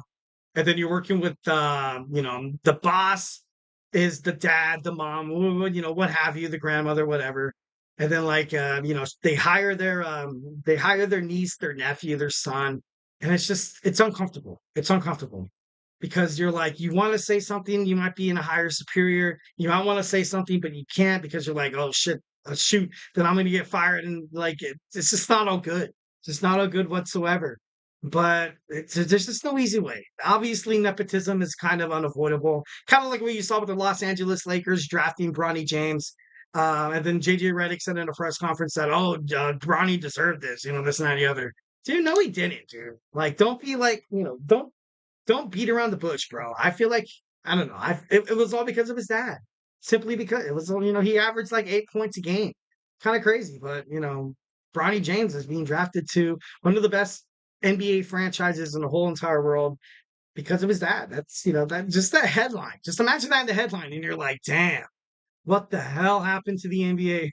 and then you're working with, the boss is the dad, the mom, what have you, the grandmother, whatever. And then they hire their niece, their nephew, their son. And it's uncomfortable. It's uncomfortable because you're like, you want to say something, you might be in a higher superior. You might want to say something, but you can't because you're like, oh shit, shoot, then I'm going to get fired. And it's just not all good. It's just not all good whatsoever. But there's just no easy way. Obviously, nepotism is kind of unavoidable. Kind of like what you saw with the Los Angeles Lakers drafting Bronny James. And then JJ Redick said in a press conference that, Bronny deserved this, this and that and the other. Dude, no, he didn't, dude. Like, don't be like, don't beat around the bush, bro. I feel like, I don't know. It was all because of his dad. Simply because it was, he averaged like 8 points a game. Kind of crazy, but, Bronny James is being drafted to one of the best NBA franchises in the whole entire world because of his dad. That's, just that headline. Just imagine that in the headline, and you're like, damn. What the hell happened to the NBA?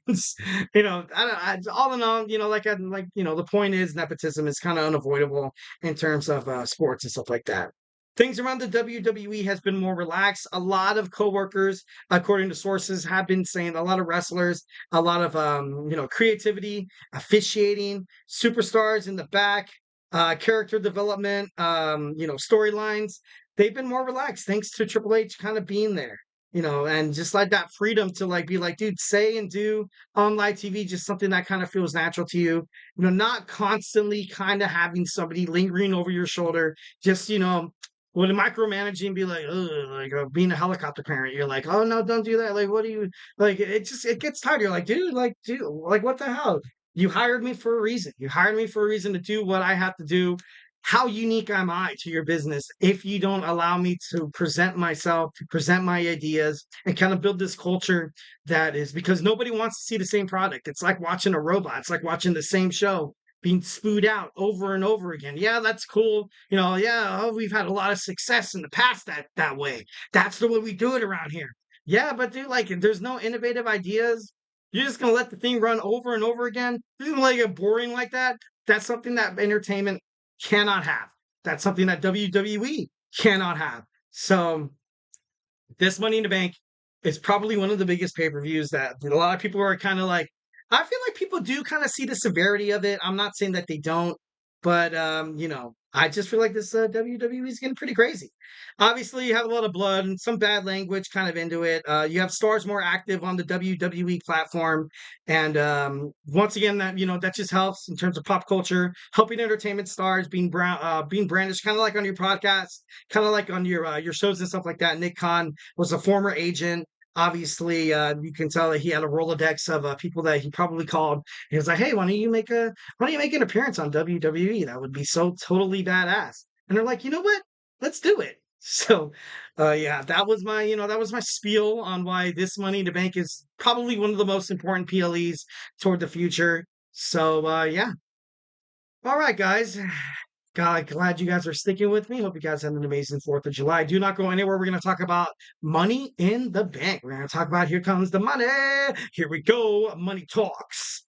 All in all, the point is nepotism is kind of unavoidable in terms of sports and stuff like that. Things around the WWE has been more relaxed. A lot of coworkers, according to sources, have been saying a lot of wrestlers, a lot of creativity, officiating, superstars in the back, character development, storylines. They've been more relaxed thanks to Triple H kind of being there. And just like that freedom to be like, dude, say and do on live TV, just something that kind of feels natural to you, not constantly kind of having somebody lingering over your shoulder, just, when micromanaging be like, being a helicopter parent, you're like, oh no, don't do that. Like, what do you like? It gets tired. You're like, dude, what the hell? You hired me for a reason. You hired me for a reason to do what I have to do. How unique am I to your business if you don't allow me to present myself, to present my ideas, and kind of build this culture that is, because nobody wants to see the same product. It's like watching a robot. It's like watching the same show being spewed out over and over again. Yeah, that's cool. We've had a lot of success in the past that way. That's the way we do it around here. Yeah, but dude, there's no innovative ideas. You're just going to let the thing run over and over again. You're going to let it get boring like that. That's something that entertainment cannot have. That's something that WWE cannot have. So this Money in the Bank is probably one of the biggest pay-per-views that a lot of people are kind of like, I feel like people do kind of see the severity of it. I'm not saying that they don't, but I just feel like this WWE is getting pretty crazy. Obviously, you have a lot of blood and some bad language kind of into it. You have stars more active on the WWE platform, and once again, that just helps in terms of pop culture, helping entertainment stars being brandished, kind of like on your podcast, kind of like on your shows and stuff like that. Nick Khan was a former agent. Obviously, you can tell that he had a Rolodex of people that he probably called. He was like, "Hey, why don't you make an appearance on WWE? That would be so totally badass." And they're like, "You know what? Let's do it." So, yeah, that was my spiel on why this Money in the Bank is probably one of the most important PLEs toward the future. So, yeah. All right, guys. God, glad you guys are sticking with me. Hope you guys had an amazing 4th of July. Do not go anywhere. We're going to talk about Money in the Bank. We're going to talk about Here Comes the Money. Here we go. Money Talks.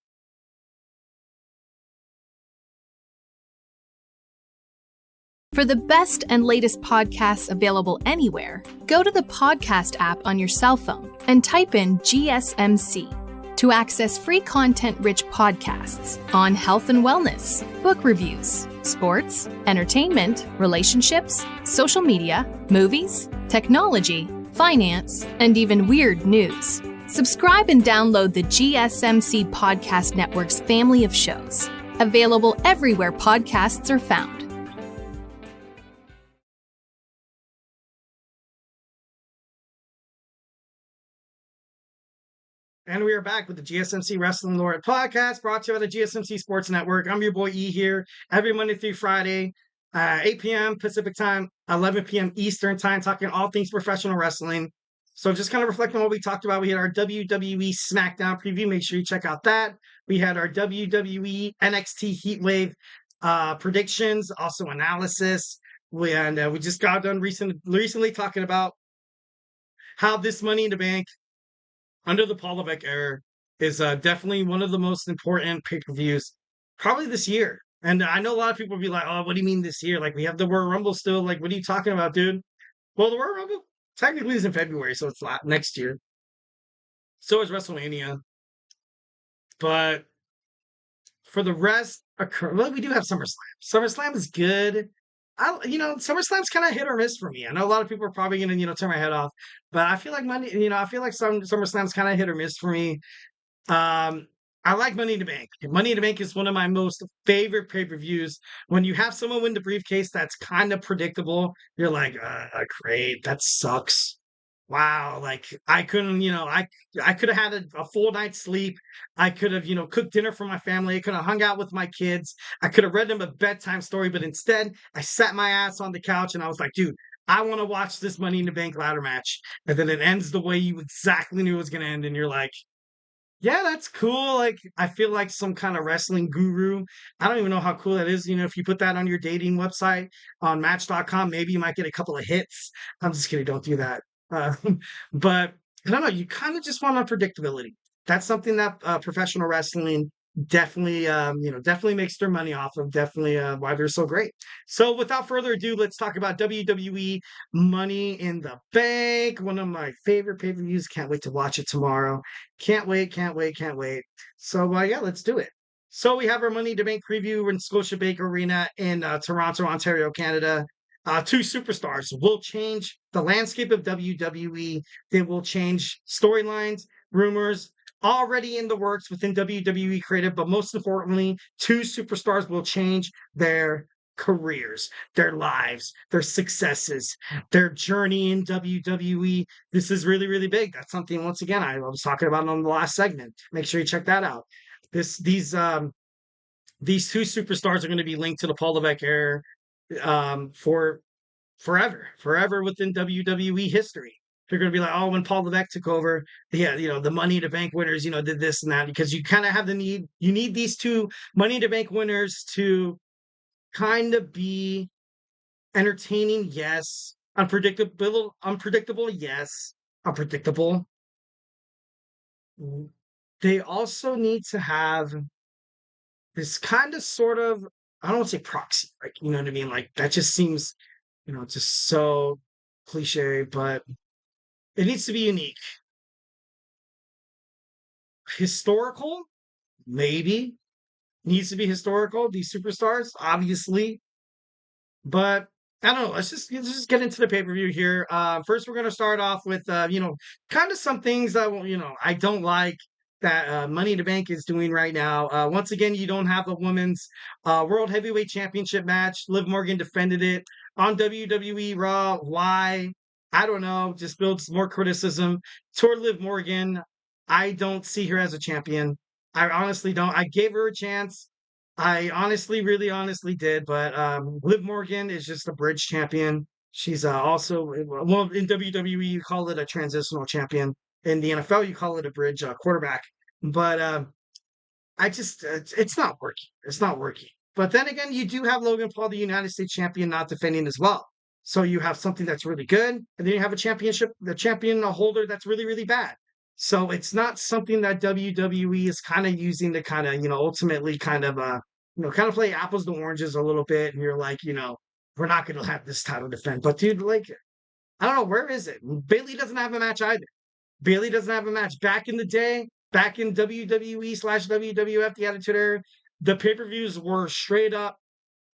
For the best and latest podcasts available anywhere, go to the podcast app on your cell phone and type in GSMC to access free content-rich podcasts on health and wellness, book reviews, sports, entertainment, relationships, social media, movies, technology, finance, and even weird news. Subscribe and download the GSMC Podcast Network's family of shows, available everywhere podcasts are found. And we are back with the GSMC Wrestling Laureate Podcast, brought to you by the GSMC Sports Network. I'm your boy E here, every Monday through Friday, 8 p.m. Pacific time, 11 p.m. Eastern time, talking all things professional wrestling. So just kind of reflecting on what we talked about. We had our WWE Smackdown preview. Make sure you check out that. We had our WWE NXT Heatwave predictions, also analysis. We just got done recently talking about how this Money in the Bank under the Paul Levesque era is definitely one of the most important pay-per-views probably this year. And I know a lot of people will be like, "Oh, what do you mean this year? Like, we have the Royal Rumble still. Like, what are you talking about, dude?" Well, the Royal Rumble technically is in February, so it's next year. So is WrestleMania. But for the rest, well, we do have SummerSlam. SummerSlam is good. SummerSlam's kind of hit or miss for me. I know a lot of people are probably going to, turn my head off, but I feel like SummerSlam's kind of hit or miss for me. I like Money in the Bank. Money in the Bank is one of my most favorite pay-per-views. When you have someone win the briefcase that's kind of predictable, you're like, great, that sucks. Wow, like I couldn't, I could have had a full night's sleep. I could have, cooked dinner for my family. I could have hung out with my kids. I could have read them a bedtime story, but instead I sat my ass on the couch and I was like, dude, I want to watch this Money in the Bank ladder match. And then it ends the way you exactly knew it was going to end. And you're like, yeah, that's cool. Like, I feel like some kind of wrestling guru. I don't even know how cool that is. If you put that on your dating website on Match.com, maybe you might get a couple of hits. I'm just kidding. Don't do that. Uh, but I don't know. You kind of just want unpredictability. That's something that professional wrestling definitely makes their money off of. Definitely why they're so great. So without further ado, let's talk about WWE Money in the Bank. One of my favorite pay-per-views. Can't wait to watch it tomorrow. Can't wait. So yeah, let's do it. So we have our Money in the Bank preview in Scotiabank Arena in Toronto, Ontario, Canada. Two superstars will change the landscape of WWE. They will change storylines, rumors, already in the works within WWE Creative, but most importantly, two superstars will change their careers, their lives, their successes, their journey in WWE. This is really, really big. That's something, once again, I was talking about on the last segment. Make sure you check that out. These two superstars are going to be linked to the Paul Levesque era for forever within WWE history. They're going to be like, oh, when Paul Levesque took over, yeah, the Money in the Bank winners, did this and that, because you kind of have you need these two Money in the Bank winners to kind of be entertaining, yes, unpredictable, yes, unpredictable. They also need to have this kind of sort of I don't want to say proxy, like, you know what I mean? Like, that just seems, just so cliche, but it needs to be unique. Historical, maybe. Needs to be historical. These superstars, obviously. But I don't know. Let's just get into the pay per view here. First, we're gonna start off with kind of some things that I don't like that Money in the Bank is doing right now. Once again, you don't have the women's World Heavyweight Championship match. Liv Morgan defended it on WWE Raw. Why? I don't know. Just builds more criticism toward Liv Morgan. I don't see her as a champion. I honestly don't. I gave her a chance. I honestly, really honestly did, but Liv Morgan is just a bridge champion. She's also, well, in WWE, you call it a transitional champion. In the NFL, you call it a bridge quarterback. But it's not working. It's not working. But then again, you do have Logan Paul, the United States champion, not defending as well. So you have something that's really good, and then you have the champion holder that's really, really bad. So it's not something that WWE is kind of using to kind of, ultimately kind of, kind of play apples to oranges a little bit. And you're like, we're not going to have this title defend. But dude, like, I don't know, where is it? Bayley doesn't have a match either. Bayley doesn't have a match. Back in the day, back in WWE/WWF, the Attitude Era, the pay-per-views were straight up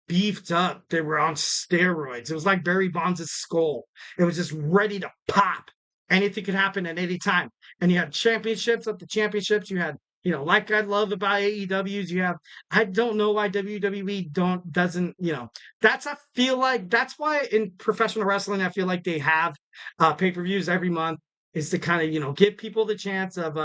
beefed up. They were on steroids. It was like Barry Bonds' skull. It was just ready to pop. Anything could happen at any time. And you had championships up the championships. You had, like I love about AEWs, you have, I don't know why WWE doesn't, I feel like that's why in professional wrestling, I feel like they have pay-per-views every month, is to kind of, give people the chance of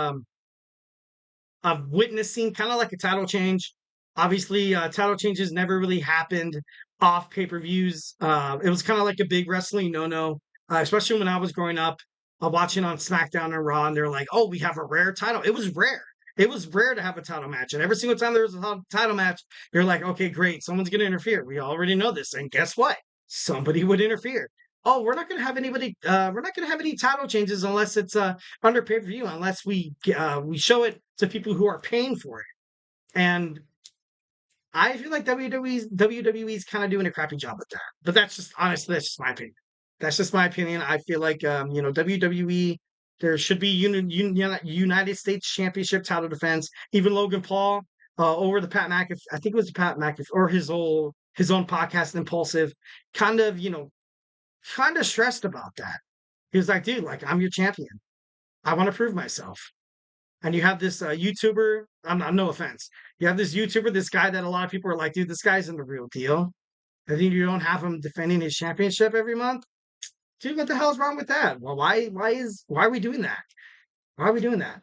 witnessing kind of like a title change. Obviously, title changes never really happened off pay-per-views. It was kind of like a big wrestling no-no, especially when I was growing up, watching on SmackDown and Raw, and they're like, oh, we have a rare title. It was rare. It was rare to have a title match. And every single time there was a title match, you're like, okay, great. Someone's going to interfere. We already know this. And guess what? Somebody would interfere. Oh, we're not going to have anybody. We're not going to have any title changes unless it's under pay-per-view, unless we show it to people who are paying for it. And I feel like WWE's kind of doing a crappy job with that. But that's just, honestly, that's just my opinion. That's just my opinion. I feel like, WWE, there should be United States Championship title defense. Even Logan Paul over the Pat McAfee, I think it was Pat McAfee, or his own podcast, Impulsive, kind of stressed about that. He was like, dude, like, I'm your champion. I want to prove myself. And you have this YouTuber, no offense. You have this YouTuber, this guy that a lot of people are like, dude, this guy's in the real deal. I think you don't have him defending his championship every month. Dude, what the hell's wrong with that? Well, why are we doing that? Why are we doing that?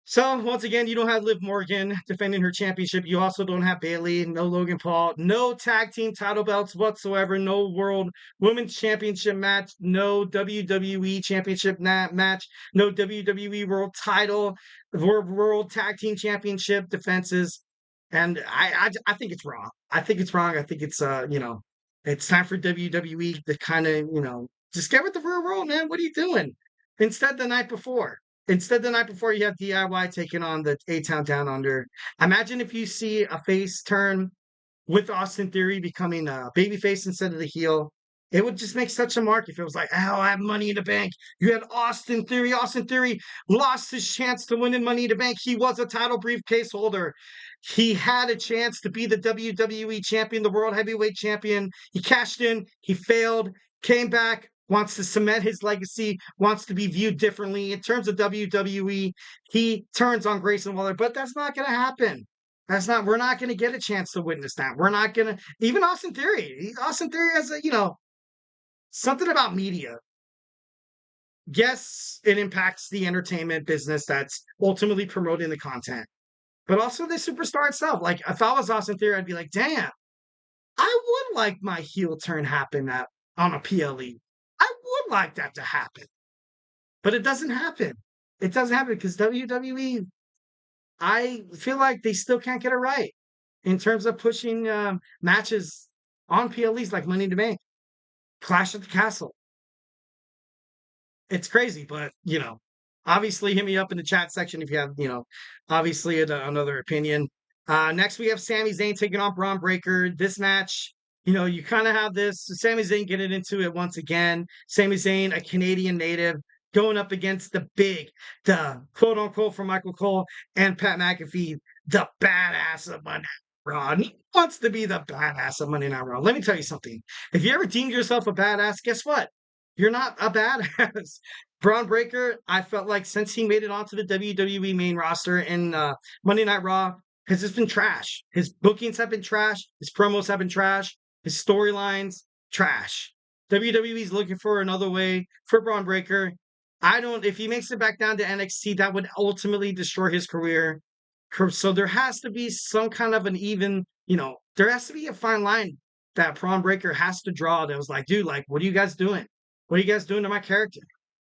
So once again, you don't have Liv Morgan defending her championship. You also don't have Bayley, no Logan Paul, no tag team title belts whatsoever, no World Women's Championship match, no WWE Championship match, no WWE World Title, World Tag Team Championship defenses. And I think it's wrong. I think it's wrong. I think it's it's time for WWE to kind of just get with the real world, man. What are you doing? Instead, the night before you have DIY taking on the A-Town Down Under. Imagine if you see a face turn with Austin Theory becoming a babyface instead of the heel. It would just make such a mark if it was like, oh, I have Money in the Bank. You had Austin Theory. Austin Theory lost his chance to win in Money in the Bank. He was a title briefcase holder. He had a chance to be the WWE champion, the World Heavyweight champion. He cashed in. He failed. Came back. Wants to cement his legacy, wants to be viewed differently. In terms of WWE, he turns on Grayson Waller, but that's not going to happen. We're not going to get a chance to witness that. We're not going to, even Austin Theory has something about media. Yes, it impacts the entertainment business that's ultimately promoting the content, but also the superstar itself. Like, if I was Austin Theory, I'd be like, damn, I would like my heel turn happen on a PLE. I would like that to happen, but it doesn't happen. It doesn't happen because WWE, I feel like they still can't get it right in terms of pushing matches on PLEs like Money in the Bank, Clash at the Castle. It's crazy, but obviously hit me up in the chat section if you have, obviously another opinion. Next, we have Sami Zayn taking on Braun Breaker. This match, you kind of have this Sami Zayn getting into it once again. Sami Zayn, a Canadian native, going up against the quote unquote from Michael Cole and Pat McAfee, the badass of Monday Night Raw. He wants to be the badass of Monday Night Raw. Let me tell you something. If you ever deemed yourself a badass, guess what? You're not a badass. Braun Breaker, I felt like since he made it onto the WWE main roster in Monday Night Raw, has just been trash. His bookings have been trash. His promos have been trash. His storylines, trash. WWE's looking for another way for Braun Breaker. If he makes it back down to NXT, that would ultimately destroy his career. So there has to be some kind of there has to be a fine line that Braun Breaker has to draw that was like, dude, like, what are you guys doing? What are you guys doing to my character?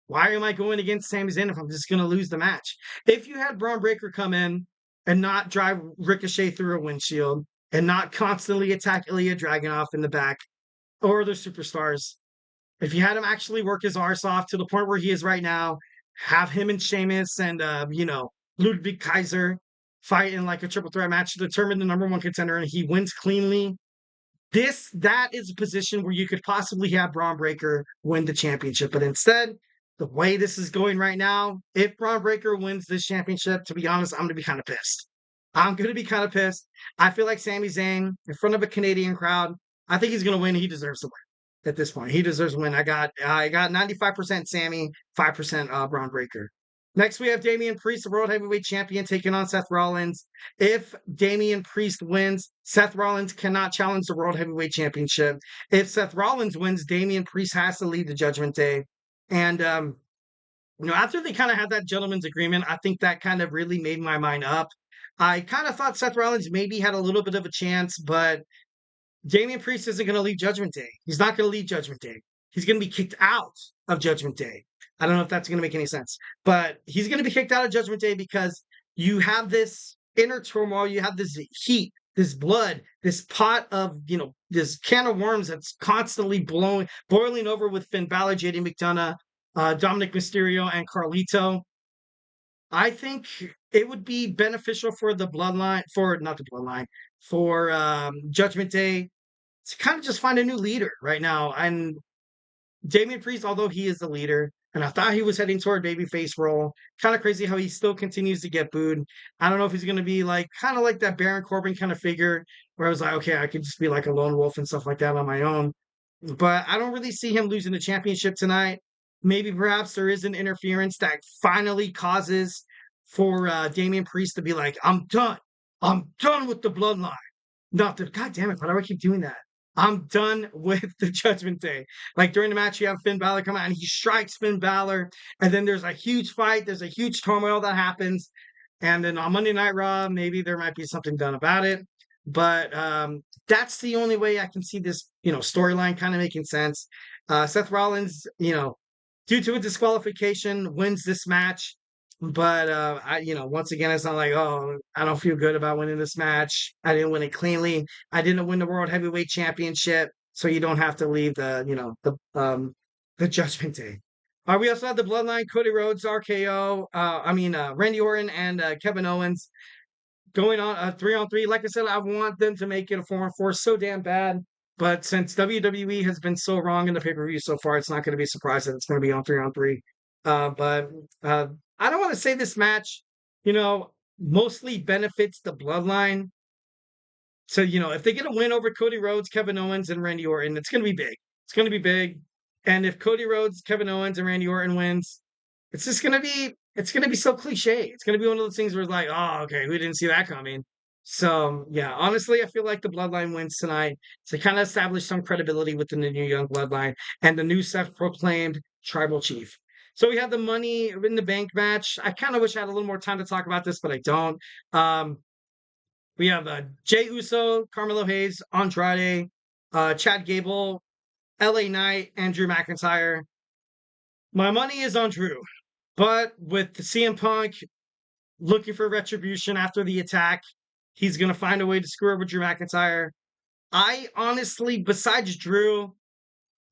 Why am I going against Sami Zayn if I'm just going to lose the match? If you had Braun Breaker come in and not drive Ricochet through a windshield and not constantly attack Ilya Dragunov in the back or other superstars, if you had him actually work his arse off to the point where he is right now, have him and Sheamus and, Ludwig Kaiser fight in like a triple threat match to determine the number one contender and he wins cleanly, that is a position where you could possibly have Braun Breaker win the championship. But instead, the way this is going right now, if Braun Breaker wins this championship, to be honest, I'm going to be kind of pissed. I feel like Sami Zayn, in front of a Canadian crowd, I think he's going to win. He deserves to win at this point. He deserves to win. I got 95% Sami, 5% Braun Breaker. Next, we have Damian Priest, the World Heavyweight Champion, taking on Seth Rollins. If Damian Priest wins, Seth Rollins cannot challenge the World Heavyweight Championship. If Seth Rollins wins, Damian Priest has to lead the Judgment Day. And, after they kind of had that gentleman's agreement, I think that kind of really made my mind up. I kind of thought Seth Rollins maybe had a little bit of a chance, but Damian Priest isn't going to leave Judgment Day. He's not going to leave Judgment Day. He's going to be kicked out of Judgment Day. I don't know if that's going to make any sense, but he's going to be kicked out of Judgment Day because you have this inner turmoil. You have this heat, this blood, this pot of, this can of worms that's constantly boiling over with Finn Balor, JD McDonough, Dominic Mysterio, and Carlito. I think it would be beneficial for Judgment Day to kind of just find a new leader right now. And Damian Priest, although he is the leader, and I thought he was heading toward babyface role, kind of crazy how he still continues to get booed. I don't know if he's going to be kind of like that Baron Corbin kind of figure where I was like, okay, I could just be like a lone wolf and stuff like that on my own. But I don't really see him losing the championship tonight. Maybe perhaps there is an interference that finally causes for Damian Priest to be like, I'm done. I'm done with the bloodline. God damn it, why do I keep doing that? I'm done with the Judgment Day. Like during the match, you have Finn Balor come out and he strikes Finn Balor. And then there's a huge fight. There's a huge turmoil that happens. And then on Monday Night Raw, maybe there might be something done about it. But that's the only way I can see this, storyline kind of making sense. Seth Rollins, due to a disqualification, wins this match. But once again, it's not like, oh, I don't feel good about winning this match. I didn't win it cleanly. I didn't win the World Heavyweight Championship, so you don't have to leave the Judgment Day. We also have the Bloodline, Cody Rhodes, RKO. Randy Orton and Kevin Owens going on a 3-on-3. Like I said, I want them to make it a 4-on-4 so damn bad. But since WWE has been so wrong in the pay-per-view so far, it's not going to be a surprise that it's going to be on 3-on-3. But I don't want to say this match, mostly benefits the Bloodline. So, if they get a win over Cody Rhodes, Kevin Owens, and Randy Orton, it's going to be big. It's going to be big. And if Cody Rhodes, Kevin Owens, and Randy Orton wins, it's going to be so cliche. It's going to be one of those things where it's like, oh, okay, we didn't see that coming. So, yeah, honestly, I feel like the Bloodline wins tonight to kind of establish some credibility within the new Young Bloodline and the new self-proclaimed Tribal Chief. So we have the Money in the Bank match. I kind of wish I had a little more time to talk about this, but I don't. We have Jey Uso, Carmelo Hayes, Andrade, Chad Gable, LA Knight, and Drew McIntyre. My money is on Drew, but with the CM Punk looking for retribution after the attack, he's going to find a way to screw over Drew McIntyre. I honestly, besides Drew,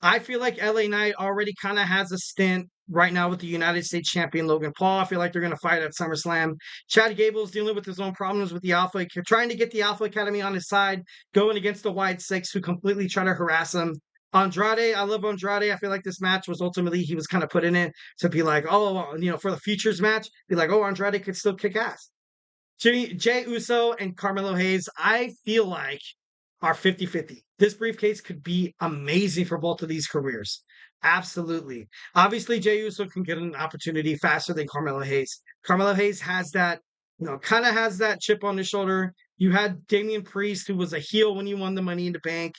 I feel like LA Knight already kind of has a stint right now with the United States champion Logan Paul. I feel like they're going to fight at SummerSlam. Chad Gable's dealing with his own problems with the Alpha, trying to get the Alpha Academy on his side, going against the Wide Six, who completely try to harass him. Andrade, I love Andrade. I feel like this match was ultimately, he was kind of put in it to be like, oh, for the futures match, be like, oh, Andrade could still kick ass. Jey Uso and Carmelo Hayes, I feel like, are 50-50. This briefcase could be amazing for both of these careers. Absolutely. Obviously, Jey Uso can get an opportunity faster than Carmelo Hayes. Carmelo Hayes has that, kind of has that chip on his shoulder. You had Damian Priest, who was a heel when he won the Money in the Bank.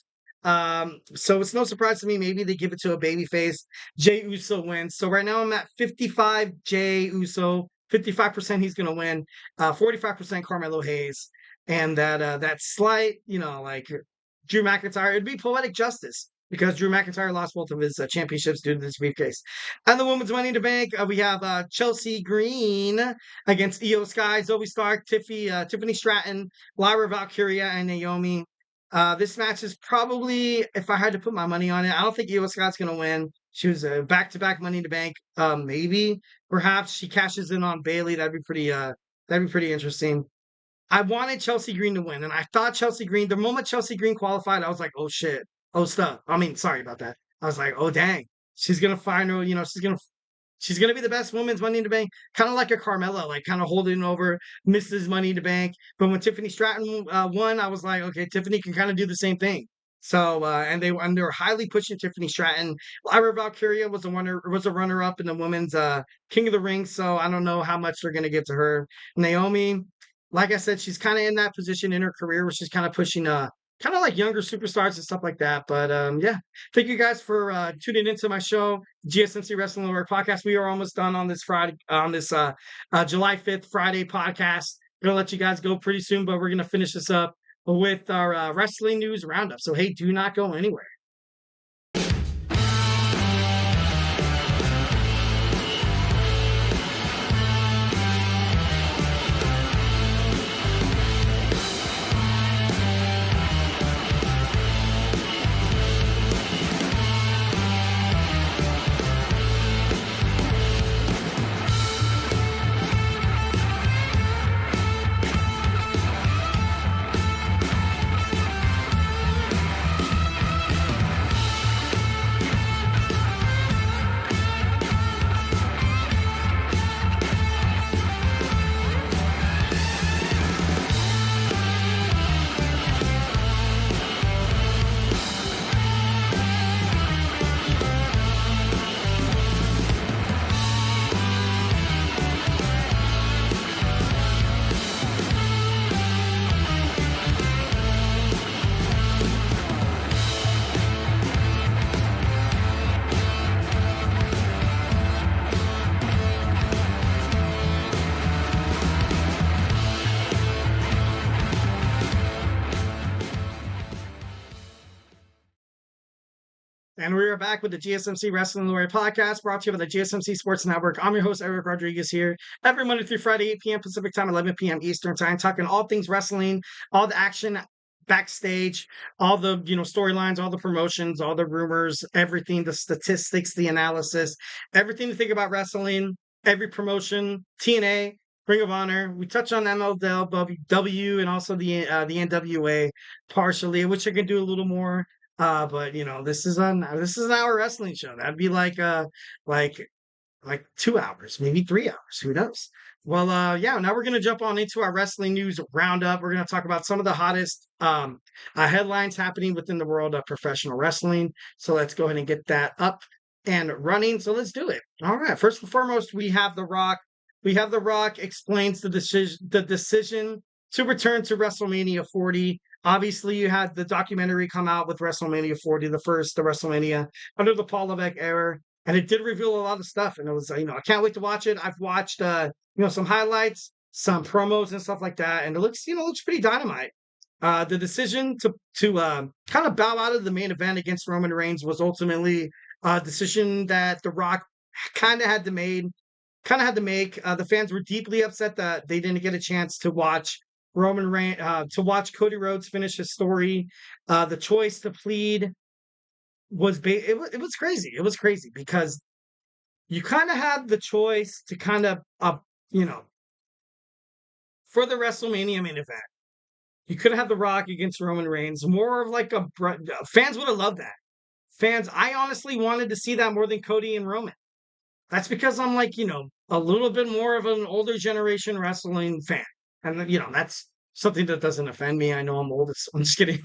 So it's no surprise to me. Maybe they give it to a babyface. Jey Uso wins. So right now I'm at 55 Jey Uso, 55% he's going to win, 45% Carmelo Hayes. And that slight, like Drew McIntyre, it'd be poetic justice because Drew McIntyre lost both of his championships due to this briefcase. And the women's Money in the Bank, we have Chelsea Green against Io Sky, Zoe Stark, Tiffany Stratton, Lyra Valkyria, and Naomi. This match is probably, if I had to put my money on it, I don't think Io Sky's going to win. She was a back-to-back Money in the Bank. Maybe, perhaps she cashes in on Bayley. That'd be pretty interesting. I wanted Chelsea Green to win, and I thought Chelsea Green, the moment Chelsea Green qualified, I was like, oh shit, oh stuff. I mean, sorry about that. I was like, oh dang, she's gonna find her, she's gonna be the best women's Money in the Bank, kind of like a Carmella, like kind of holding over Mrs. Money in the Bank. But when Tiffany Stratton won, I was like, okay, Tiffany can kind of do the same thing. So and they were highly pushing Tiffany Stratton. Lyra Valkyria was a runner up in the women's King of the Ring. So I don't know how much they're gonna give to her. Naomi, like I said, she's kind of in that position in her career where she's kind of pushing kind of like younger superstars and stuff like that. But yeah, thank you guys for tuning into my show, GSMC Wrestling Laureate Podcast. We are almost done on this Friday, on this July 5th Friday podcast. Gonna let you guys go pretty soon, but we're gonna finish this up with our wrestling news roundup. So hey, do not go anywhere. And we are back with the GSMC Wrestling Laureate Podcast, brought to you by the GSMC Sports Network. I'm your host, Eric Rodriguez, here every Monday through Friday, 8 p.m. Pacific Time, 11 p.m. Eastern Time, talking all things wrestling, all the action backstage, all the storylines, all the promotions, all the rumors, everything, the statistics, the analysis, everything to think about wrestling, every promotion, TNA, Ring of Honor. We touch on MLW and also the NWA partially, which I can do a little more. But this is an hour wrestling show. That'd be like 2 hours, maybe 3 hours. Who knows? Well, yeah. Now we're gonna jump on into our wrestling news roundup. We're gonna talk about some of the hottest headlines happening within the world of professional wrestling. So let's go ahead and get that up and running. So let's do it. All right. First and foremost, we have The Rock. The Rock explains the decision to return to WrestleMania 40. Obviously, you had the documentary come out with WrestleMania 40, the WrestleMania under the Paul Levesque era, and it did reveal a lot of stuff. And it was, I can't wait to watch it. I've watched, some highlights, some promos and stuff like that, and it looks pretty dynamite. The decision to kind of bow out of the main event against Roman Reigns was ultimately a decision that The Rock kind of had to make. The fans were deeply upset that they didn't get a chance to watch Roman Reigns, to watch Cody Rhodes finish his story. The choice to plead was it was crazy. It was crazy because you kind of had the choice to kind of, you know, for the WrestleMania main event, you could have had The Rock against Roman Reigns. More of like fans would have loved that. Fans, I honestly wanted to see that more than Cody and Roman. That's because I'm like, a little bit more of an older generation wrestling fan. And, that's something that doesn't offend me. I know I'm old. I'm just kidding.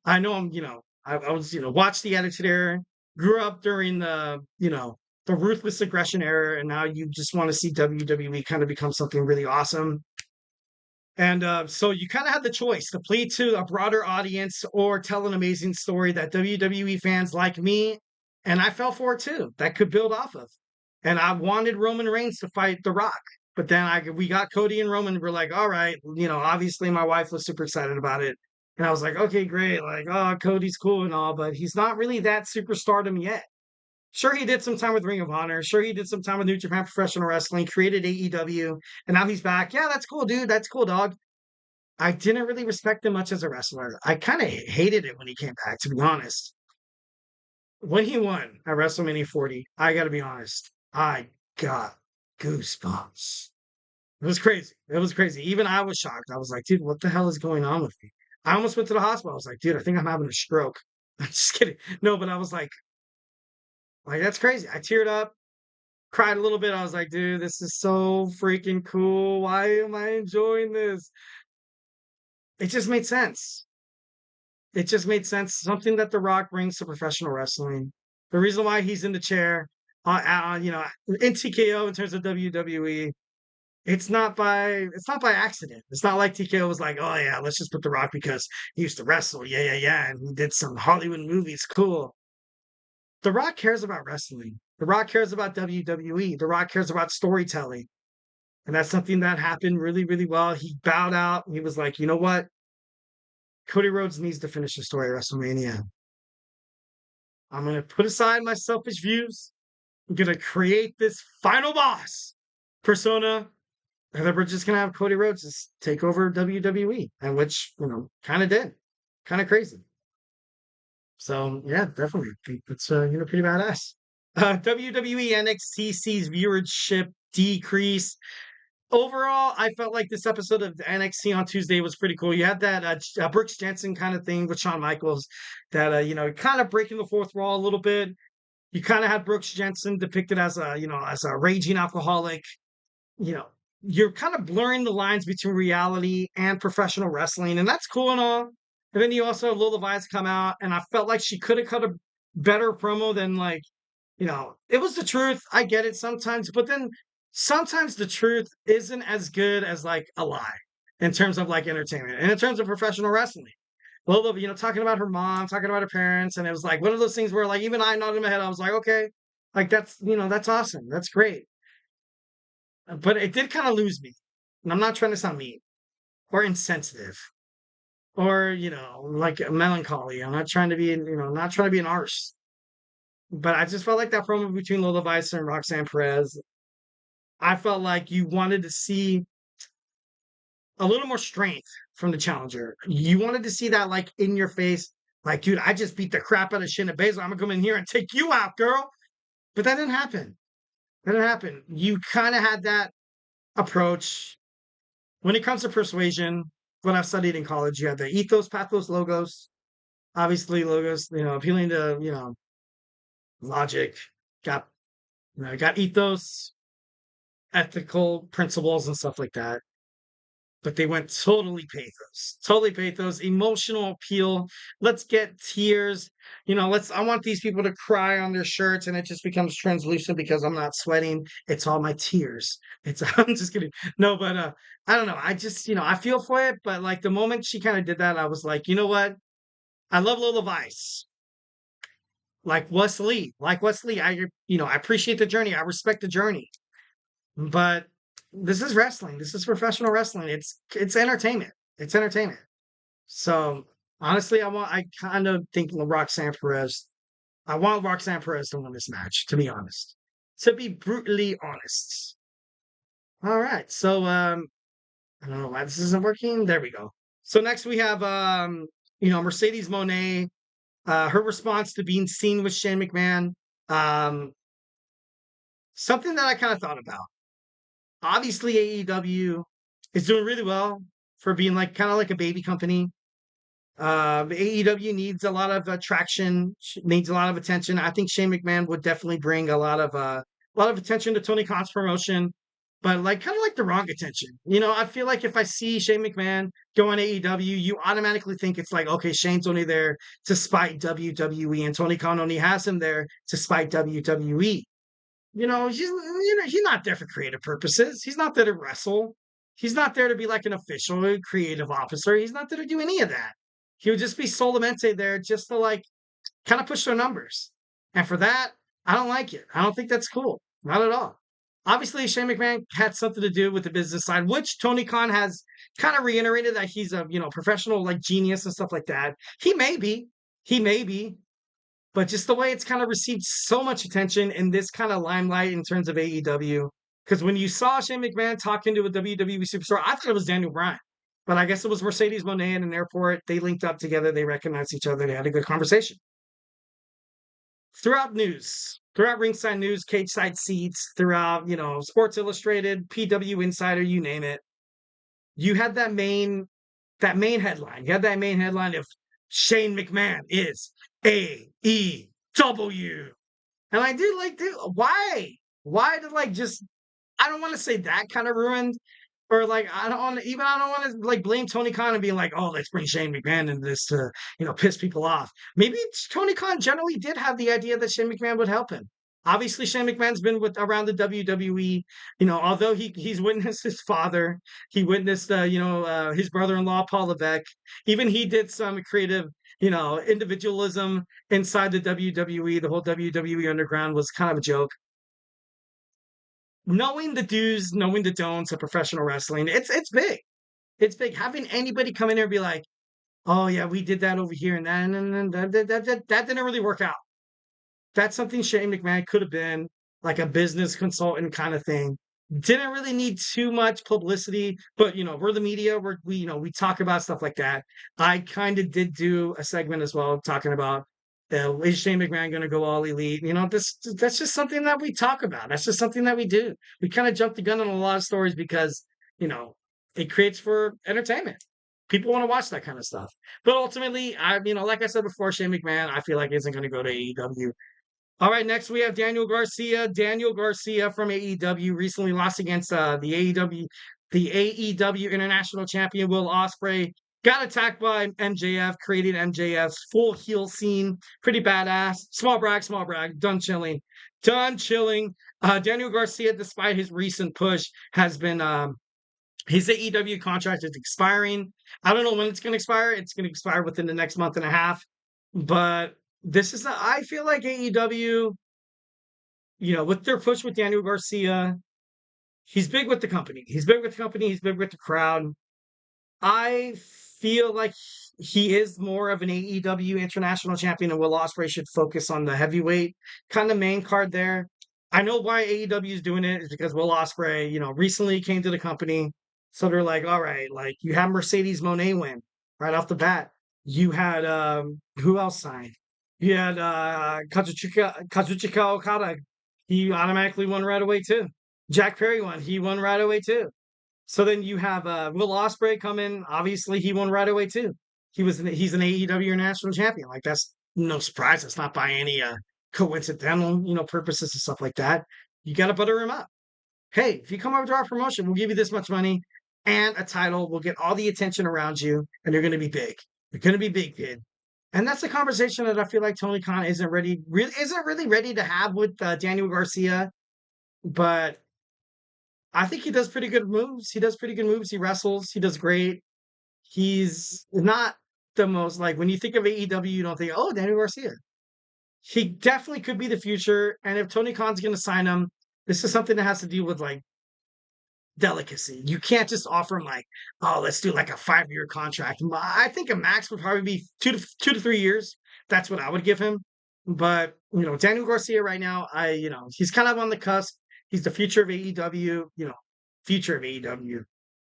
I know I was, watched the Attitude Era, grew up during the ruthless aggression era. And now you just want to see WWE kind of become something really awesome. And so you kind of had the choice to play to a broader audience or tell an amazing story that WWE fans like me, and I fell for it too, that could build off of. And I wanted Roman Reigns to fight The Rock. But then we got Cody and Roman. We're like, all right, obviously my wife was super excited about it. And I was like, okay, great. Like, oh, Cody's cool and all, but he's not really that superstardom yet. Sure, he did some time with Ring of Honor. Sure, he did some time with New Japan Professional Wrestling, created AEW, and now he's back. Yeah, that's cool, dude. That's cool, dog. I didn't really respect him much as a wrestler. I kind of hated it when he came back, to be honest. When he won at WrestleMania 40, I got to be honest, I got goosebumps. It was crazy. It was crazy. Even I was shocked. I was like, dude, what the hell is going on with me? I almost went to the hospital. I was like, dude, I think I'm having a stroke. I'm just kidding. No, but I was like, that's crazy. I teared up, cried a little bit. I was like, dude, this is so freaking cool. Why am I enjoying this? It just made sense. It just made sense. Something that The Rock brings to professional wrestling. The reason why he's in the chair, in TKO in terms of WWE, it's not by accident. It's not like TKO was like, oh yeah, let's just put The Rock because he used to wrestle. Yeah, and he did some Hollywood movies. Cool. The Rock cares about wrestling. The Rock cares about WWE. The Rock cares about storytelling. And that's something that happened really, really well. He bowed out. He was like, you know what? Cody Rhodes needs to finish the story at WrestleMania. I'm going to put aside my selfish views. I'm going to create this final boss persona. And then we're just going to have Cody Rhodes just take over WWE. And which, kind of did. Kind of crazy. So, yeah, definitely. I think that's, pretty badass. WWE NXT sees viewership decrease. Overall, I felt like this episode of NXT on Tuesday was pretty cool. You had that Brooks Jensen kind of thing with Shawn Michaels that, kind of breaking the fourth wall a little bit. You kind of had Brooks Jensen depicted as a raging alcoholic. You're kind of blurring the lines between reality and professional wrestling, and that's cool and all. And then you also have Lola Vice come out, and I felt like she could have cut a better promo than it was the truth. I get it sometimes, but then sometimes the truth isn't as good as like a lie in terms of like entertainment and in terms of professional wrestling. Lola, talking about her mom, talking about her parents, and it was like one of those things where like even I nodded my head. I was like, okay, like that's that's awesome, that's great. But it did kind of lose me, and I'm not trying to sound mean or insensitive or like melancholy. I'm not trying to be not trying to be an arse. But I just felt like that promo between Lola Vice and Roxanne Perez, I felt like you wanted to see a little more strength from the challenger. You wanted to see that like in your face, like, dude, I just beat the crap out of Shayna Baszler. I'm gonna come in here and take you out, girl. But that didn't happen. That didn't happen. You kind of had that approach. When it comes to persuasion, what I've studied in college, you have the ethos, pathos, logos. Obviously, logos, appealing to, logic, got ethos, ethical principles and stuff like that. But they went totally pathos, emotional appeal. Let's get tears. I want these people to cry on their shirts and it just becomes translucent because I'm not sweating. It's all my tears. I'm just kidding. No, but I don't know. I just, I feel for it. But like the moment she kind of did that, I was like, you know what? I love Lola Vice. Like Wesley, I appreciate the journey. I respect the journey. But this is wrestling. This is professional wrestling. It's entertainment. It's entertainment. So honestly, I kind of think Roxanne Perez. I want Roxanne Perez to win this match, to be honest. To be brutally honest. All right. So I don't know why this isn't working. There we go. So next we have Mercedes Mone. Her response to being seen with Shane McMahon. something that I kind of thought about. Obviously, AEW is doing really well for being like kind of like a baby company. AEW needs a lot of traction, needs a lot of attention. I think Shane McMahon would definitely bring a lot of attention to Tony Khan's promotion, but like kind of like the wrong attention. You know, I feel like if I see Shane McMahon go on AEW, you automatically think it's like, okay, Shane's only there to spite WWE, and Tony Khan only has him there to spite WWE. He's not there for creative purposes. He's not there to wrestle. He's not there to be like an official creative officer. He's not there to do any of that. He would just be solamente there just to like kind of push their numbers. And for that, I don't like it. I don't think that's cool. Not at all. Obviously, Shane McMahon had something to do with the business side, which Tony Khan has kind of reiterated that he's a professional like genius and stuff like that. He may be. He may be. But just the way it's kind of received so much attention in this kind of limelight in terms of AEW. Because when you saw Shane McMahon talking to a WWE superstar, I thought it was Daniel Bryan. But I guess it was Mercedes Mone in an airport. They linked up together. They recognized each other. They had a good conversation. Throughout ringside news, cage side seats, throughout, Sports Illustrated, PW Insider, you name it. You had that main headline. You had that main headline of Shane McMahon is AEW. And I do like, dude, why? Why did I don't want to say that kind of ruined, or like, I don't want to like blame Tony Khan and be like, oh, let's bring Shane McMahon into this to, piss people off. Maybe Tony Khan generally did have the idea that Shane McMahon would help him. Obviously, Shane McMahon's been around the WWE, although he's witnessed his father, he witnessed, his brother-in-law, Paul Levesque. Even he did some creative, individualism inside the WWE. The whole WWE underground was kind of a joke. Knowing the do's, knowing the don'ts of professional wrestling, it's big. It's big. Having anybody come in there and be like, oh yeah, we did that over here and that didn't really work out. That's something Shane McMahon could have been, like a business consultant kind of thing. Didn't really need too much publicity, but we're the media. We talk about stuff like that. I kind of did do a segment as well talking about is Shane McMahon going to go all elite? That's just something that we talk about. That's just something that we do. We kind of jump the gun on a lot of stories because it creates for entertainment. People want to watch that kind of stuff. But ultimately, like I said before, Shane McMahon, I feel like isn't going to go to AEW. All right, next we have Daniel Garcia. Daniel Garcia from AEW recently lost against the AEW International Champion Will Ospreay. Got attacked by MJF, created MJF's full heel scene. Pretty badass. Small brag. Done chilling. Daniel Garcia, despite his recent push, has been his AEW contract is expiring. I don't know when it's going to expire. It's going to expire within the next month and a half. But I feel like AEW, with their push with Daniel Garcia, he's big with the company. He's big with the crowd. I feel like he is more of an AEW international champion, and Will Ospreay should focus on the heavyweight kind of main card there. I know why AEW is doing it is because Will Ospreay, recently came to the company. So they're like, all right, like you have Mercedes Mone win right off the bat. You had, who else signed? You had Kazuchika Okada. He automatically won right away too. Jack Perry won. He won right away too. So then you have Will Ospreay come in. Obviously, he won right away too. He's an AEW national champion. Like that's no surprise. It's not by any coincidental, purposes and stuff like that. You got to butter him up. Hey, if you come over to our promotion, we'll give you this much money and a title. We'll get all the attention around you, and you're going to be big. You're going to be big, kid. And that's a conversation that I feel like Tony Khan isn't really ready to have with Daniel Garcia. But I think he does pretty good moves. He wrestles. He does great. He's not the most, like, when you think of AEW, you don't think, oh, Daniel Garcia. He definitely could be the future. And if Tony Khan's going to sign him, this is something that has to do with, like, delicacy. You can't just offer him, like, oh, let's do, like, a 5-year contract. I think a max would probably be 2 to 3 years. That's what I would give him. But, Daniel Garcia right now, he's kind of on the cusp. He's the future of AEW, future of AEW.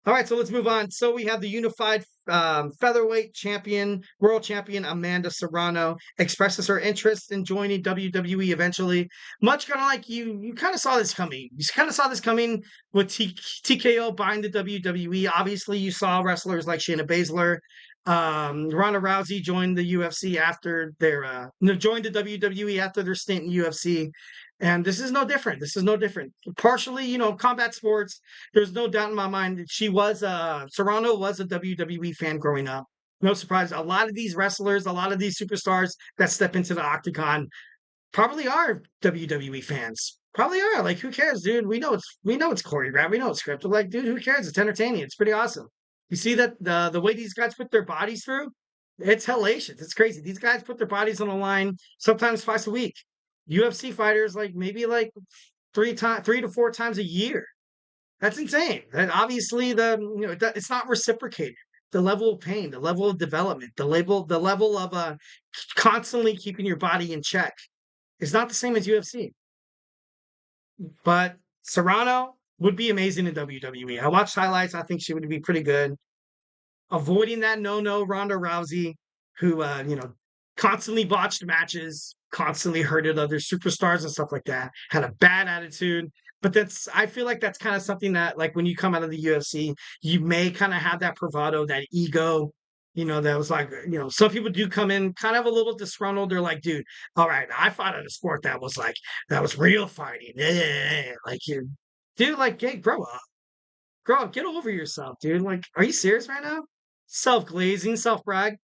All right, so let's move on. So we have the unified featherweight champion, world champion Amanda Serrano expresses her interest in joining WWE eventually. Much kind of like you kind of saw this coming. You kind of saw this coming with TKO buying the WWE. Obviously, you saw wrestlers like Shayna Baszler. Ronda Rousey joined the UFC after their joined the WWE after their stint in UFC. And this is no different. This is no different. Partially, combat sports. There's no doubt in my mind that Serrano was a WWE fan growing up. No surprise. A lot of these wrestlers, a lot of these superstars that step into the octagon probably are WWE fans. Probably are. Like, who cares, dude? We know it's choreographed. We know it's scripted. Like, dude, who cares? It's entertaining. It's pretty awesome. You see that the way these guys put their bodies through, it's hellacious. It's crazy. These guys put their bodies on the line sometimes twice a week. UFC fighters maybe 3 to 4 times a year. That's insane. And obviously it's not reciprocated. The level of pain, the level of development, the level of constantly keeping your body in check is not the same as UFC. But Serrano would be amazing in WWE. I watched highlights. I think she would be pretty good. Avoiding that no Ronda Rousey, who constantly botched matches, constantly hurted other superstars and stuff like that, had a bad attitude. But I feel like that's kind of something that, like, when you come out of the UFC, you may kind of have that bravado, that ego, that was like, some people do come in kind of a little disgruntled. They're like, dude, all right, I fought in a sport that was real fighting. Yeah. Like, dude, like, hey, grow up, get over yourself, dude. Like, are you serious right now? Self-glazing, self-brag.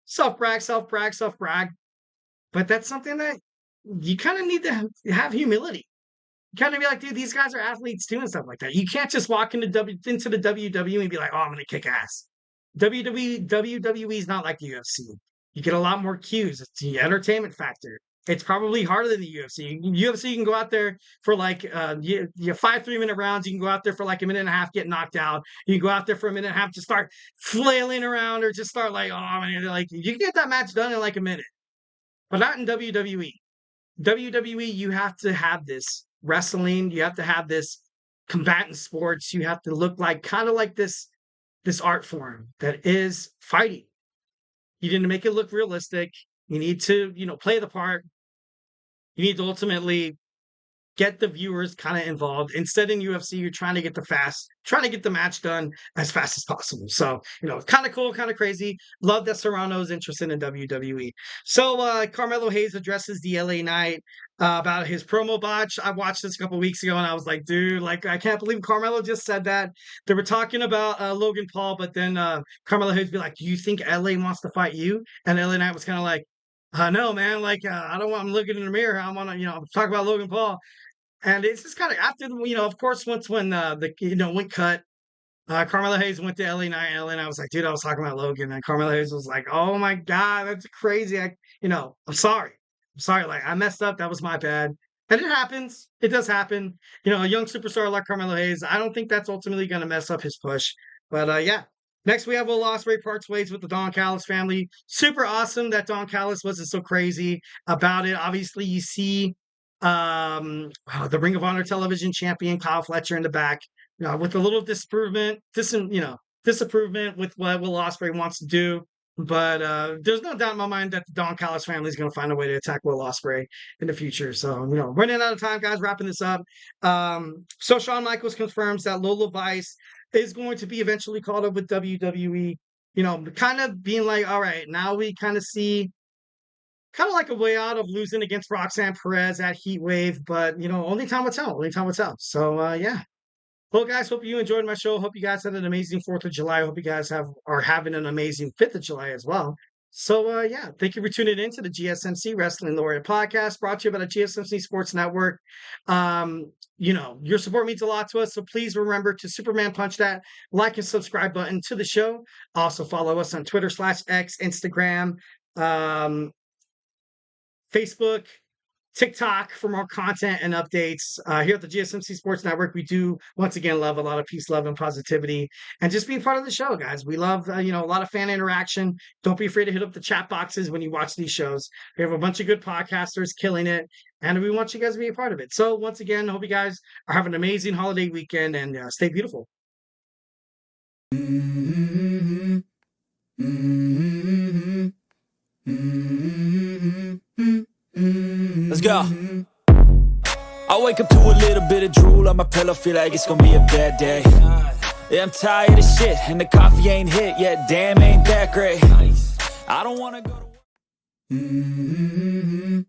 But that's something that you kind of need to have humility. You kind of be like, dude, these guys are athletes too and stuff like that. You can't just walk into the WWE and be like, oh, I'm going to kick ass. WWE is not like the UFC. You get a lot more cues. It's the entertainment factor. It's probably harder than the UFC. UFC, you can go out there for you 5 3-minute rounds. You can go out there for like a minute and a half, get knocked out. You can go out there for a minute and a half to start flailing around or just start like, oh man, like you can get that match done in like a minute. But not in WWE. WWE, you have to have this wrestling. You have to have this combatant sports. You have to look like kind of like this art form that is fighting. You need to make it look realistic. You need to, play the part. You need to ultimately get the viewers kind of involved. Instead, in UFC, you're trying to get the match done as fast as possible. So, kind of cool, kind of crazy. Love that Serrano's interested in WWE. So, Carmelo Hayes addresses the LA Knight about his promo botch. I watched this a couple weeks ago, and I was like, dude, like, I can't believe Carmelo just said that. They were talking about Logan Paul, but then Carmelo Hayes be like, do you think LA wants to fight you? And LA Knight was kind of like, no, man, like, I don't want, I'm looking in the mirror. I want to, talk about Logan Paul. And it's just kind of after, of course, when went cut, Carmelo Hayes went to LA Knight, and LA Knight was like, dude, I was talking about Logan. And Carmelo Hayes was like, oh my God, that's crazy. I'm sorry. Like, I messed up. That was my bad. And it happens. It does happen. A young superstar like Carmelo Hayes, I don't think that's ultimately going to mess up his push. But yeah. Next, we have Will Ospreay parts ways with the Don Callis family. Super awesome that Don Callis wasn't so crazy about it. Obviously, you see the Ring of Honor television champion Kyle Fletcher in the back, with a little disapproval with what Will Ospreay wants to do. But there's no doubt in my mind that the Don Callis family is going to find a way to attack Will Ospreay in the future. So, running out of time, guys, wrapping this up. So Shawn Michaels confirms that Lola Vice is going to be eventually called up with WWE, kind of being like, all right, now we kind of see kind of like a way out of losing against Roxanne Perez at Heatwave, but only time will tell. So yeah. Well, guys, hope you enjoyed my show. Hope you guys had an amazing 4th of July. Hope you guys are having an amazing 5th of July as well. So yeah, thank you for tuning in to the GSMC Wrestling Laureate Podcast, brought to you by the GSMC Sports Network. Your support means a lot to us, so please remember to Superman punch that like and subscribe button to the show. Also follow us on Twitter /X, Instagram, Facebook, TikTok for more content and updates. Here at the GSMC Sports Network, we do once again love a lot of peace, love, and positivity, and just being part of the show, guys. We love a lot of fan interaction. Don't be afraid to hit up the chat boxes when you watch these shows. We have a bunch of good podcasters killing it, and we want you guys to be a part of it. So once again, hope you guys are having an amazing holiday weekend, and stay beautiful. Let's go. I wake up to a little bit of drool on my pillow, feel like it's gonna be a bad day. Yeah, I'm tired of shit, and the coffee ain't hit yet, damn, ain't that great. I don't wanna go to